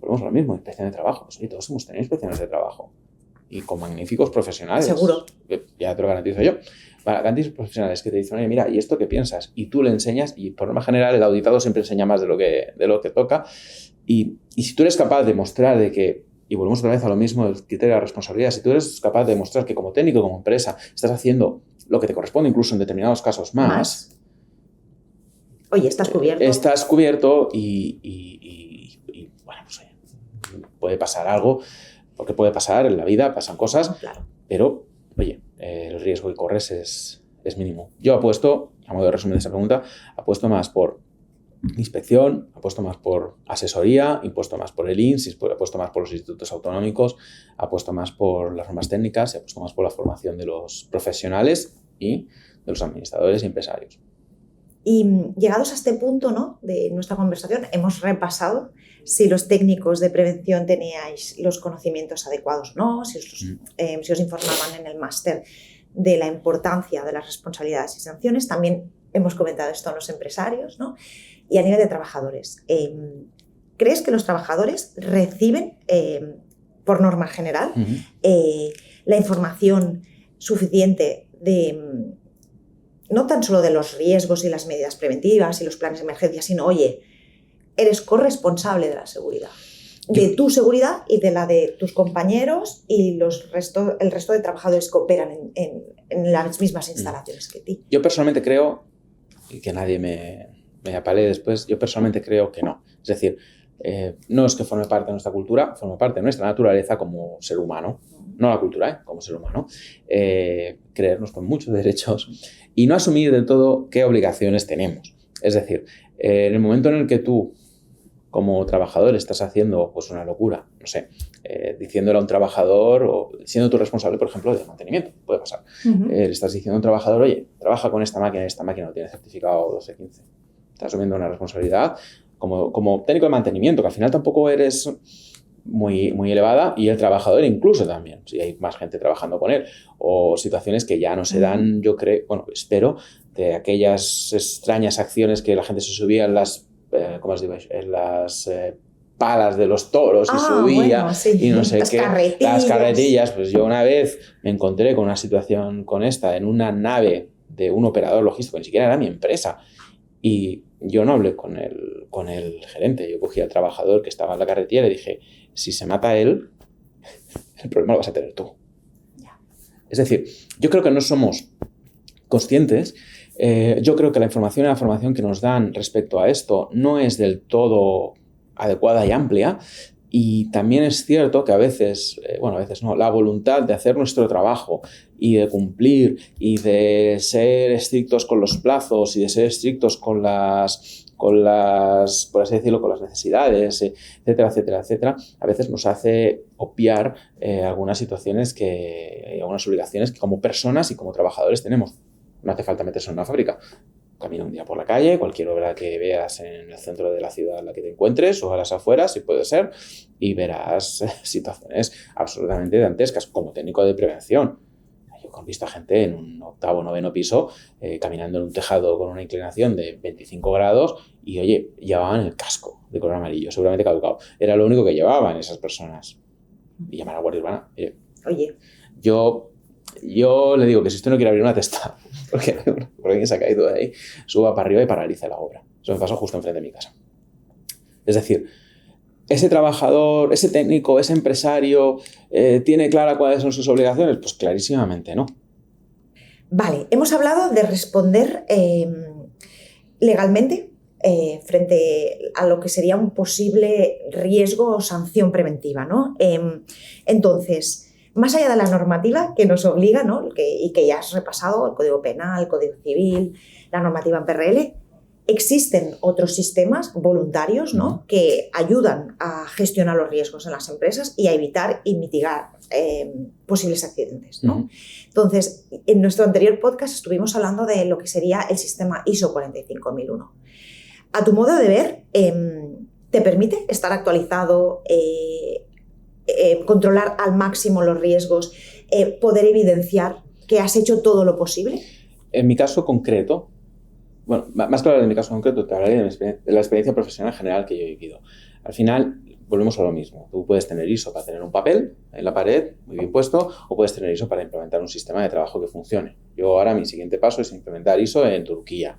volvemos a lo mismo, inspección de trabajo. Pues, todos hemos tenido inspecciones de trabajo y con magníficos profesionales. Seguro. Ya te lo garantizo yo. Magníficos profesionales que te dicen, oye, mira, ¿y esto qué piensas? Y tú le enseñas, y por norma general el auditado siempre enseña más de lo que toca. Y si tú eres capaz de mostrar de que, y volvemos otra vez a lo mismo, el criterio de la responsabilidad, si tú eres capaz de demostrar que como técnico, como empresa, estás haciendo lo que te corresponde, incluso en determinados casos más. Oye, estás cubierto. Estás cubierto y bueno, pues oye, puede pasar algo, porque puede pasar en la vida, pasan cosas, claro. Pero, oye, el riesgo que corres es mínimo. Yo apuesto, a modo de resumen de esa pregunta, apuesto más por inspección, apuesto más por asesoría, apuesto más por el INS, apuesto más por los institutos autonómicos, apuesto más por las normas técnicas y apuesto más por la formación de los profesionales y de los administradores y empresarios. Y llegados a este punto, ¿no?, de nuestra conversación, hemos repasado si los técnicos de prevención teníais los conocimientos adecuados o no, si os informaban en el máster de la importancia de las responsabilidades y sanciones. También hemos comentado esto en los empresarios, ¿no? Y a nivel de trabajadores. ¿Crees que los trabajadores reciben, por norma general, la información suficiente de, no tan solo de los riesgos y las medidas preventivas y los planes de emergencia, sino, oye, eres corresponsable de la seguridad, de tu seguridad y de la de tus compañeros y el resto de trabajadores que operan en las mismas instalaciones que ti? Yo personalmente creo, y que nadie me apalee después, yo personalmente creo que no. Es decir, no es que forme parte de nuestra cultura, forma parte de nuestra naturaleza como ser humano, no la cultura, como ser humano, creernos con muchos derechos y no asumir del todo qué obligaciones tenemos. Es decir, en el momento en el que tú, como trabajador, estás haciendo pues una locura, no sé, diciéndole a un trabajador o siendo tú responsable, por ejemplo, de mantenimiento, puede pasar. Le estás diciendo a un trabajador, oye, trabaja con esta máquina no tiene certificado 1215. Estás asumiendo una responsabilidad como técnico de mantenimiento, que al final tampoco eres muy, muy elevada, y el trabajador incluso también, si hay más gente trabajando con él, o situaciones que ya no se dan, yo creo, bueno, espero, de aquellas extrañas acciones que la gente se subía en las, ¿cómo os digo? En las palas de los toros y subía, bueno, sí, y no sé qué, las carretillas. Pues yo una vez me encontré con una situación con esta en una nave de un operador logístico, ni siquiera era mi empresa, y yo no hablé con el gerente, yo cogí al trabajador que estaba en la carretilla y le dije, si se mata él, el problema lo vas a tener tú. Es decir, yo creo que no somos conscientes. Yo creo que la información y la formación que nos dan respecto a esto no es del todo adecuada y amplia, y también es cierto que a veces no, la voluntad de hacer nuestro trabajo y de cumplir y de ser estrictos con los plazos y de ser estrictos con las, por así decirlo, con las necesidades, etcétera, etcétera, etcétera, a veces nos hace obviar algunas situaciones algunas obligaciones que como personas y como trabajadores tenemos. No hace falta meterse en una fábrica. Camina un día por la calle, cualquier obra que veas en el centro de la ciudad en la que te encuentres o a las afueras, si puede ser, y verás situaciones absolutamente dantescas. Como técnico de prevención, yo he visto a gente en un 8º o 9º piso caminando en un tejado con una inclinación de 25 grados y, oye, llevaban el casco de color amarillo, seguramente caducado. Era lo único que llevaban esas personas. Y llamar a la Guardia Urbana. Oye. Yo le digo que si usted no quiere abrir una testa, porque alguien se ha caído de ahí, suba para arriba y paralice la obra. Eso me pasó justo enfrente de mi casa. Es decir, ese trabajador, ese técnico, ese empresario, ¿tiene clara cuáles son sus obligaciones? Pues clarísimamente no. Vale, hemos hablado de responder legalmente frente a lo que sería un posible riesgo o sanción preventiva, ¿no? Entonces, más allá de la normativa que nos obliga, ¿no?, y que ya has repasado, el Código Penal, el Código Civil, la normativa en PRL, existen otros sistemas voluntarios, ¿no?, que ayudan a gestionar los riesgos en las empresas y a evitar y mitigar posibles accidentes, ¿no? Entonces, en nuestro anterior podcast estuvimos hablando de lo que sería el sistema ISO 45001. a tu modo de ver, ¿te permite estar actualizado, controlar al máximo los riesgos, poder evidenciar que has hecho todo lo posible? En mi caso concreto, bueno, más que hablar de mi caso concreto, te hablaré de la experiencia profesional general que yo he vivido. Al final, volvemos a lo mismo. Tú puedes tener ISO para tener un papel en la pared, muy bien puesto, o puedes tener ISO para implementar un sistema de trabajo que funcione. Yo ahora mi siguiente paso es implementar ISO en Turquía.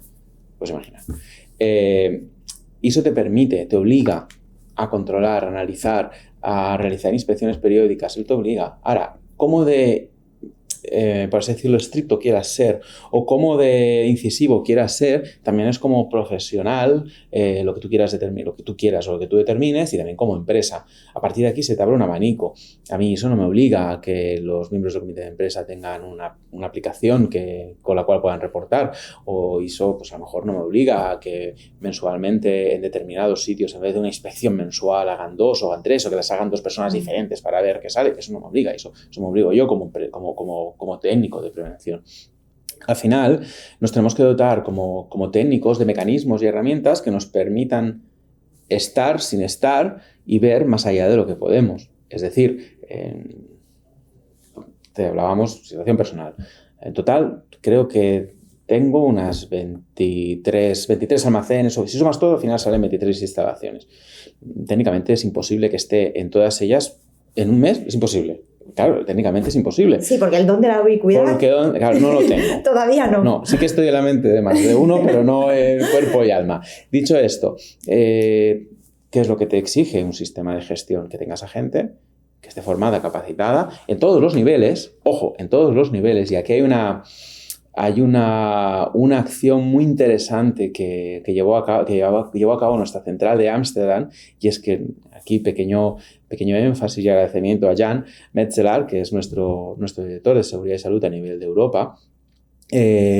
Pues imagina. ISO te permite, te obliga a controlar, a analizar, a realizar inspecciones periódicas. Él te obliga. Ahora, ¿cómo de, por así decirlo, estricto quieras ser o cómo de incisivo quieras ser? También es como profesional lo que tú quieras determinar, lo que tú quieras o lo que tú determines, y también como empresa. A partir de aquí se te abre un abanico. A mí eso no me obliga a que los miembros del comité de empresa tengan una aplicación con la cual puedan reportar, o ISO pues a lo mejor no me obliga a que mensualmente en determinados sitios, en vez de una inspección mensual, hagan 2 o hagan 3, o que las hagan 2 personas diferentes para ver qué sale. Eso no me obliga, eso me obligo yo como técnico de prevención. Al final, nos tenemos que dotar como técnicos de mecanismos y herramientas que nos permitan estar sin estar y ver más allá de lo que podemos. Es decir, te hablábamos situación personal. En total, creo que tengo unas 23 almacenes, o si sumas todo, al final salen 23 instalaciones. Técnicamente es imposible que esté en todas ellas en un mes, es imposible. Claro, técnicamente es imposible. Sí, porque el don de la ubicuidad... Porque, claro, no lo tengo. Todavía no. No, sí que estoy en la mente de más de uno, pero no en cuerpo y alma. Dicho esto, ¿qué es lo que te exige un sistema de gestión? Que tengas a gente que esté formada, capacitada, en todos los niveles, ojo, en todos los niveles, y aquí hay una acción muy interesante que llevó a cabo nuestra central de Ámsterdam, y es que aquí pequeño énfasis y agradecimiento a Jan Metzeler, que es nuestro director de seguridad y salud a nivel de Europa.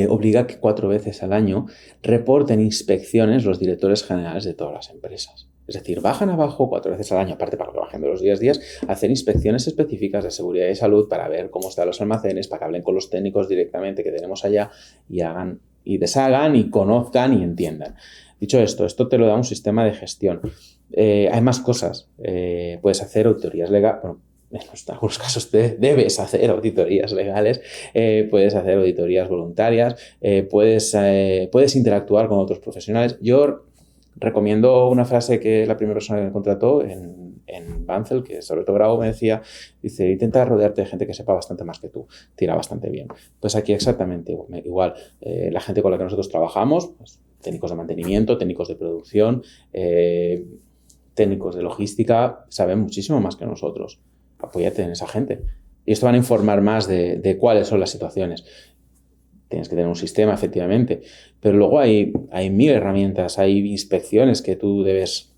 Obliga que 4 veces al año reporten inspecciones los directores generales de todas las empresas. Es decir, bajan abajo 4 veces al año, aparte para que bajen de los días, a hacer inspecciones específicas de seguridad y salud para ver cómo están los almacenes, para que hablen con los técnicos directamente que tenemos allá y hagan y deshagan y conozcan y entiendan. Dicho esto te lo da un sistema de gestión. Hay más cosas. Puedes hacer auditorías legales. Bueno, en algunos casos debes hacer auditorías legales, puedes hacer auditorías voluntarias, puedes interactuar con otros profesionales. Yo recomiendo una frase que la primera persona que me contrató en Banzel, que es Alberto Bravo, me decía, dice, intenta rodearte de gente que sepa bastante más que tú, tira bastante bien. Pues aquí exactamente igual, la gente con la que nosotros trabajamos, pues, técnicos de mantenimiento, técnicos de producción, técnicos de logística, saben muchísimo más que nosotros. Apóyate en esa gente. Y esto van a informar más de cuáles son las situaciones. Tienes que tener un sistema, efectivamente, pero luego hay 1000 herramientas, hay inspecciones que tú debes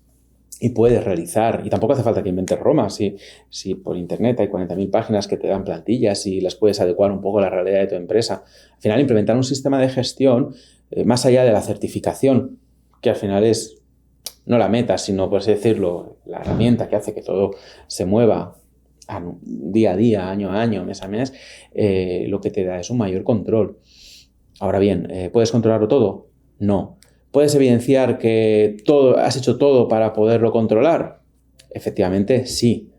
y puedes realizar, y tampoco hace falta que inventes Roma. Si por internet hay 40.000 páginas que te dan plantillas y las puedes adecuar un poco a la realidad de tu empresa. Al final, implementar un sistema de gestión, más allá de la certificación, que al final es no la meta, sino, por así decirlo, la herramienta que hace que todo se mueva día a día, año a año, mes a mes, lo que te da es un mayor control. Ahora bien, ¿puedes controlarlo todo? No. ¿Puedes evidenciar que has hecho todo para poderlo controlar? Efectivamente, sí.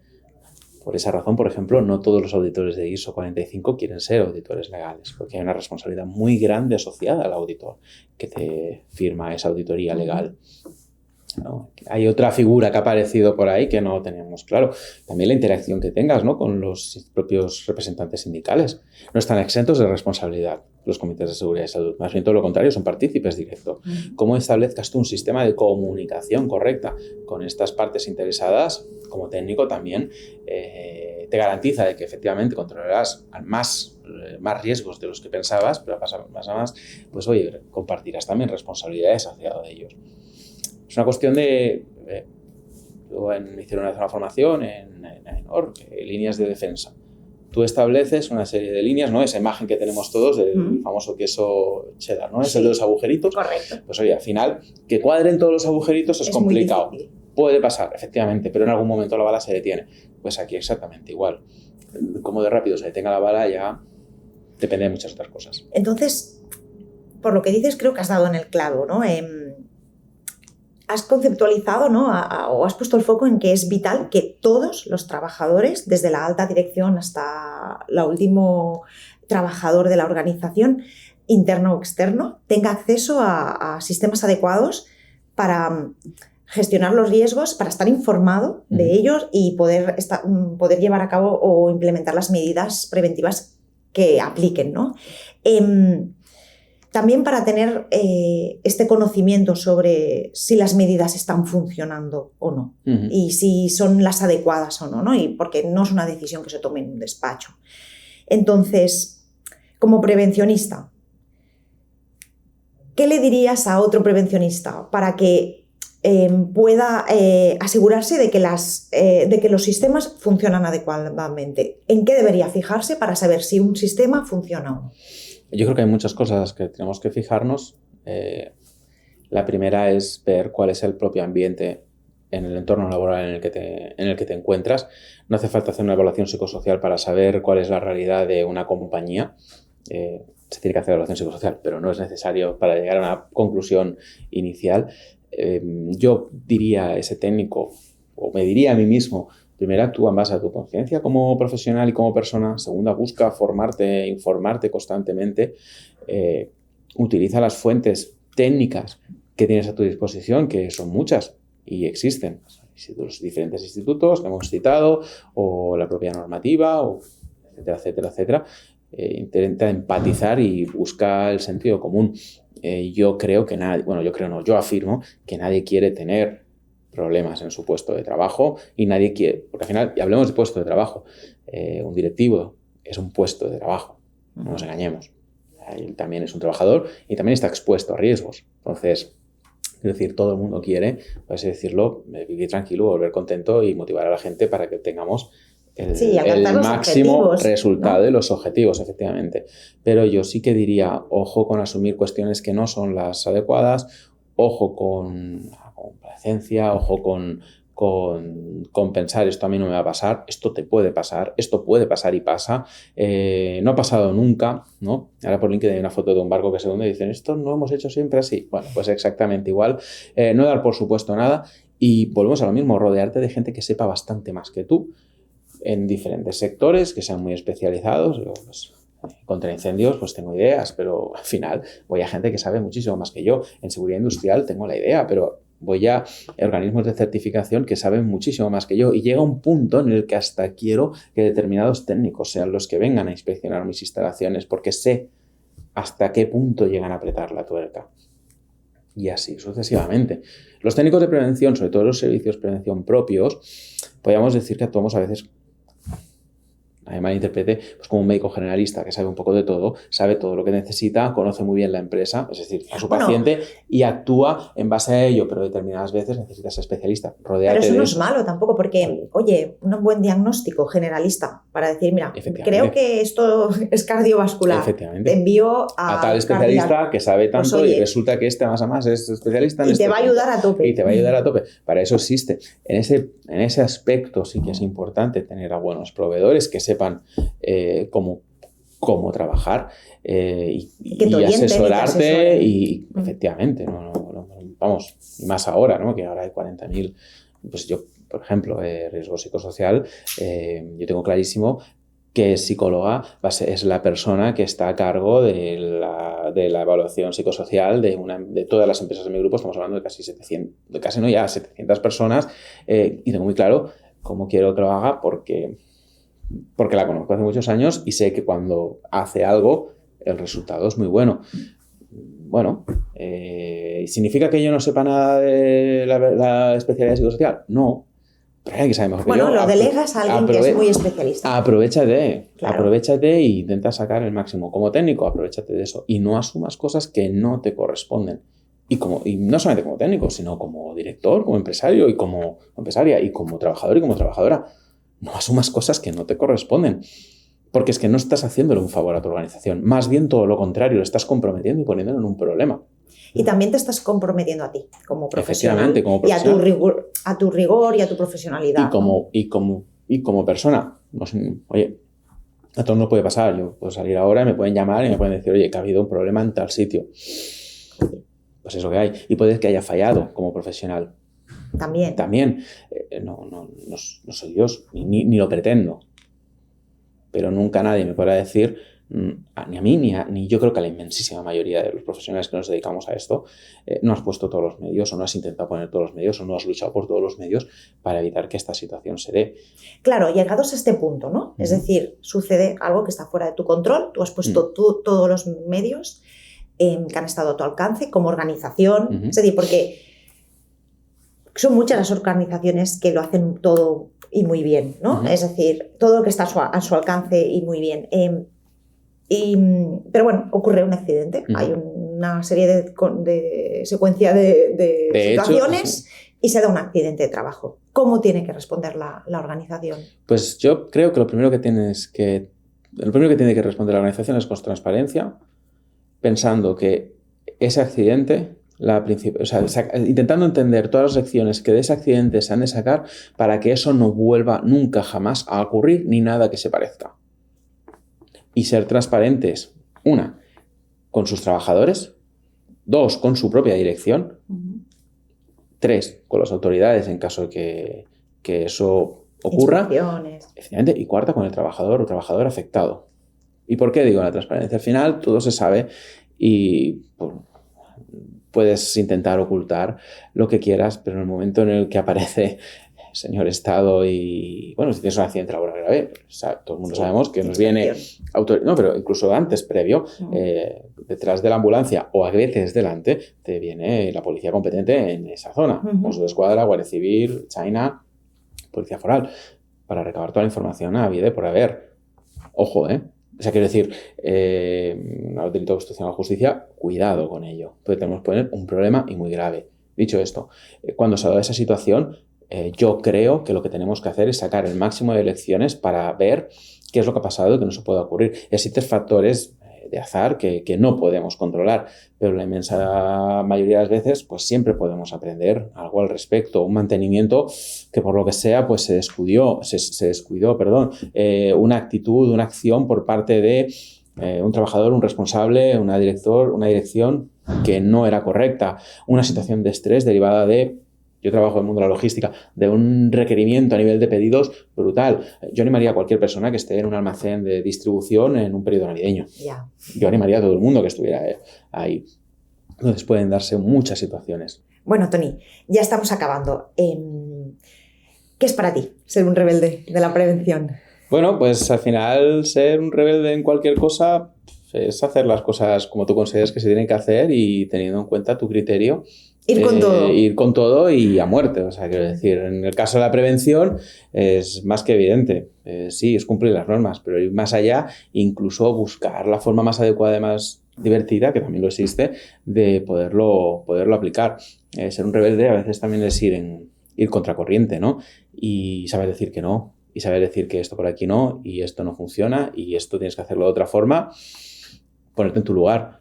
Por esa razón, por ejemplo, no todos los auditores de ISO 45 quieren ser auditores legales, porque hay una responsabilidad muy grande asociada al auditor que te firma esa auditoría legal. ¿No? Hay otra figura que ha aparecido por ahí que no tenemos claro. También la interacción que tengas, ¿no?, con los propios representantes sindicales. No están exentos de responsabilidad los comités de seguridad y salud. Más bien todo lo contrario, son partícipes directos. ¿Cómo establezcas tú un sistema de comunicación correcta con estas partes interesadas? Como técnico también te garantiza de que efectivamente controlarás más riesgos de los que pensabas, pero más a más, pues oye, compartirás también responsabilidades hacia ellos. Es una cuestión de... me hicieron una formación en AENOR, líneas de defensa. Tú estableces una serie de líneas, ¿no? Esa imagen que tenemos todos del famoso queso cheddar, ¿no? Es el de los agujeritos. Correcto. Pues oye, al final, que cuadren todos los agujeritos es complicado. Puede pasar, efectivamente, pero en algún momento la bala se detiene. Pues aquí exactamente igual. Como de rápido se detenga la bala ya depende de muchas otras cosas. Entonces, por lo que dices, creo que has dado en el clavo, ¿no? has conceptualizado, ¿no? O has puesto el foco en que es vital que todos los trabajadores, desde la alta dirección hasta el último trabajador de la organización, interno o externo, tenga acceso a sistemas adecuados para gestionar los riesgos, para estar informado de ellos y poder llevar a cabo o implementar las medidas preventivas que apliquen, ¿no? También para tener este conocimiento sobre si las medidas están funcionando o no y si son las adecuadas o no, ¿no? Y porque no es una decisión que se tome en un despacho. Entonces, como prevencionista, ¿qué le dirías a otro prevencionista para que pueda asegurarse de que los sistemas funcionan adecuadamente? ¿En qué debería fijarse para saber si un sistema funciona o no? Yo creo que hay muchas cosas que tenemos que fijarnos. La primera es ver cuál es el propio ambiente en el entorno laboral en el que te encuentras. No hace falta hacer una evaluación psicosocial para saber cuál es la realidad de una compañía. Se tiene que hacer evaluación psicosocial, pero no es necesario para llegar a una conclusión inicial. Yo diría a ese técnico, o me diría a mí mismo, primera, actúa en base a tu conciencia como profesional y como persona. Segunda, busca formarte, informarte constantemente. Utiliza las fuentes técnicas que tienes a tu disposición, que son muchas y existen. Los diferentes institutos que hemos citado, o la propia normativa, o etcétera, etcétera, etcétera. Intenta empatizar y busca el sentido común. Yo afirmo que nadie quiere tener problemas en su puesto de trabajo y nadie quiere, porque al final, y hablemos de puesto de trabajo, un directivo es un puesto de trabajo, no nos engañemos. Él también es un trabajador y también está expuesto a riesgos. Entonces, es decir, todo el mundo quiere, por así decirlo, vivir tranquilo, volver contento y motivar a la gente para que tengamos el máximo resultado, ¿no? De los objetivos, efectivamente. Pero yo sí que diría, ojo con asumir cuestiones que no son las adecuadas, ojo con la complacencia, ojo con pensar esto a mí no me va a pasar, esto te puede pasar, esto puede pasar y pasa, no ha pasado nunca, ¿no? Ahora por LinkedIn hay una foto de un barco que se hunde y dicen, esto no hemos hecho siempre así. Bueno, pues exactamente igual, no dar por supuesto nada y volvemos a lo mismo, rodearte de gente que sepa bastante más que tú en diferentes sectores, que sean muy especializados. Yo, pues, contra incendios pues tengo ideas, pero al final voy a gente que sabe muchísimo más que yo. En seguridad industrial tengo la idea, pero voy a organismos de certificación que saben muchísimo más que yo y llega un punto en el que hasta quiero que determinados técnicos sean los que vengan a inspeccionar mis instalaciones porque sé hasta qué punto llegan a apretar la tuerca. Y así sucesivamente. Los técnicos de prevención, sobre todo los servicios de prevención propios, podríamos decir que actuamos a veces, nadie malinterprete, pues como un médico generalista que sabe un poco de todo, sabe todo lo que necesita, conoce muy bien la empresa, es decir, a su paciente y actúa en base a ello, pero determinadas veces necesitas ser especialista. Rodeate pero eso de no es malo tampoco, porque, oye, un buen diagnóstico generalista para decir, mira, creo que esto es cardiovascular, te envío a tal especialista cardiac, que sabe tanto, pues, oye, y resulta que más a más es especialista en y te va a ayudar a tope. Y te va a ayudar a tope. Para eso existe. En ese aspecto sí que es importante tener a buenos proveedores que sepan cómo trabajar y asesorarte y efectivamente, vamos, y más ahora, ¿no? Que ahora hay 40.000, pues yo, por ejemplo, riesgo psicosocial, yo tengo clarísimo que psicóloga es la persona que está a cargo de la evaluación psicosocial de todas las empresas de mi grupo. Estamos hablando de casi 700 personas y tengo muy claro cómo quiero que lo haga porque la conozco hace muchos años y sé que cuando hace algo el resultado es muy bueno. Bueno, ¿significa que yo no sepa nada de la especialidad psicosocial? No, pero hay que saber mejor que yo. Bueno, lo delegas a alguien que es muy especialista. Aprovechate e intenta sacar el máximo. Como técnico, aprovechate de eso y no asumas cosas que no te corresponden. Y no solamente como técnico, sino como director, como empresario y como empresaria y como trabajador y como trabajadora. No asumas cosas que no te corresponden, porque es que no estás haciéndole un favor a tu organización. Más bien todo lo contrario, lo estás comprometiendo y poniéndolo en un problema. Y también te estás comprometiendo a ti como profesional. Efectivamente, como profesional. Y a tu rigor y a tu profesionalidad. Y como persona. No sé, oye, a todos no puede pasar. Yo puedo salir ahora, me pueden llamar y me pueden decir, oye, que ha habido un problema en tal sitio. pues es lo que hay. Y puede que haya fallado como profesional. También. No soy Dios, ni lo pretendo. Pero nunca nadie me podrá decir, ni a mí, ni yo creo que a la inmensísima mayoría de los profesionales que nos dedicamos a esto, no has puesto todos los medios, o no has intentado poner todos los medios, o no has luchado por todos los medios para evitar que esta situación se dé. Claro, llegados a este punto, ¿no? Es decir, sucede algo que está fuera de tu control, tú has puesto todos los medios que han estado a tu alcance como organización, es decir, porque son muchas las organizaciones que lo hacen todo y muy bien, ¿no? Es decir, todo lo que está a su alcance y muy bien. Pero bueno, ocurre un accidente, hay una serie de secuencia de situaciones y se da un accidente de trabajo. ¿Cómo tiene que responder la organización? Pues yo creo que lo primero que tiene que responder la organización es con transparencia, pensando que ese accidente, intentando entender todas las lecciones que de ese accidente se han de sacar para que eso no vuelva nunca jamás a ocurrir ni nada que se parezca. Y ser transparentes, 1, con sus trabajadores, 2, con su propia dirección, 3, con las autoridades en caso de que eso ocurra, y 4, con el trabajador o trabajadora afectado. ¿Y por qué digo la transparencia? Al final todo se sabe y puedes intentar ocultar lo que quieras, pero en el momento en el que aparece señor Estado y, bueno, si tienes un accidente laboral grave, todo el mundo sabemos que nos viene pero incluso antes, previo, detrás de la ambulancia o a veces delante, te viene la policía competente en esa zona. Mossos d'Esquadra, Guardia Civil, China, Policía Foral, para recabar toda la información habida y por haber. Ojo, O sea, quiero decir, un delito de obstrucción a la justicia, cuidado con ello, porque tenemos que poner un problema y muy grave. Dicho esto, cuando se da esa situación, yo creo que lo que tenemos que hacer es sacar el máximo de lecciones para ver qué es lo que ha pasado y que no se puede ocurrir. Existen factores de azar que no podemos controlar, pero la inmensa mayoría de las veces pues siempre podemos aprender algo al respecto. Un mantenimiento que por lo que sea pues se descuidó, una actitud, una acción por parte de un trabajador, un responsable, una dirección que no era correcta, una situación de estrés derivada de, yo trabajo en el mundo de la logística, de un requerimiento a nivel de pedidos brutal. Yo animaría a cualquier persona que esté en un almacén de distribución en un periodo navideño. Yo animaría a todo el mundo que estuviera ahí. Entonces pueden darse muchas situaciones. Bueno, Toni, ya estamos acabando. ¿Qué es para ti ser un rebelde de la prevención? Bueno, pues al final ser un rebelde en cualquier cosa es hacer las cosas como tú consideras que se tienen que hacer y teniendo en cuenta tu criterio. Ir con todo. Ir con todo y a muerte. O sea, quiero decir, en el caso de la prevención es más que evidente. Sí, es cumplir las normas, pero ir más allá, incluso buscar la forma más adecuada y más divertida, que también lo existe, de poderlo aplicar. Ser un rebelde a veces también es ir contracorriente, ¿no? Y saber decir que no, y saber decir que esto por aquí no, y esto no funciona, y esto tienes que hacerlo de otra forma, ponerte en tu lugar.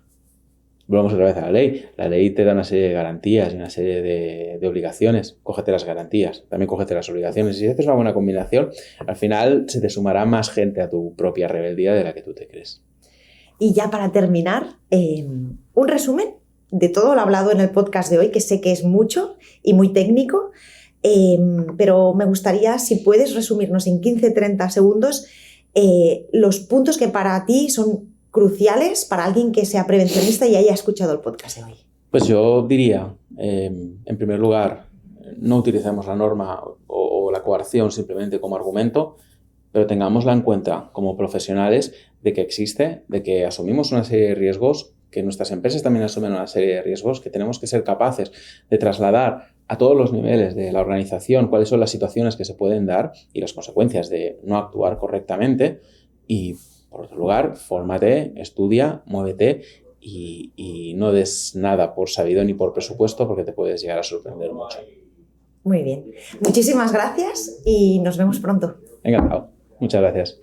Volvemos otra vez a la ley. La ley te da una serie de garantías y una serie de obligaciones. Cógete las garantías, también cógete las obligaciones. Y si haces una buena combinación, al final se te sumará más gente a tu propia rebeldía de la que tú te crees. Y ya para terminar, un resumen de todo lo hablado en el podcast de hoy, que sé que es mucho y muy técnico, pero me gustaría, si puedes resumirnos en 15-30 segundos, los puntos que para ti son cruciales para alguien que sea prevencionista y haya escuchado el podcast de hoy. Pues yo diría, en primer lugar, no utilicemos la norma o la coerción simplemente como argumento, pero tengámosla en cuenta como profesionales de que existe, de que asumimos una serie de riesgos, que nuestras empresas también asumen una serie de riesgos, que tenemos que ser capaces de trasladar a todos los niveles de la organización cuáles son las situaciones que se pueden dar y las consecuencias de no actuar correctamente. Y por otro lugar, fórmate, estudia, muévete y no des nada por sabido ni por presupuesto porque te puedes llegar a sorprender mucho. Muy bien. Muchísimas gracias y nos vemos pronto. Encantado. Muchas gracias.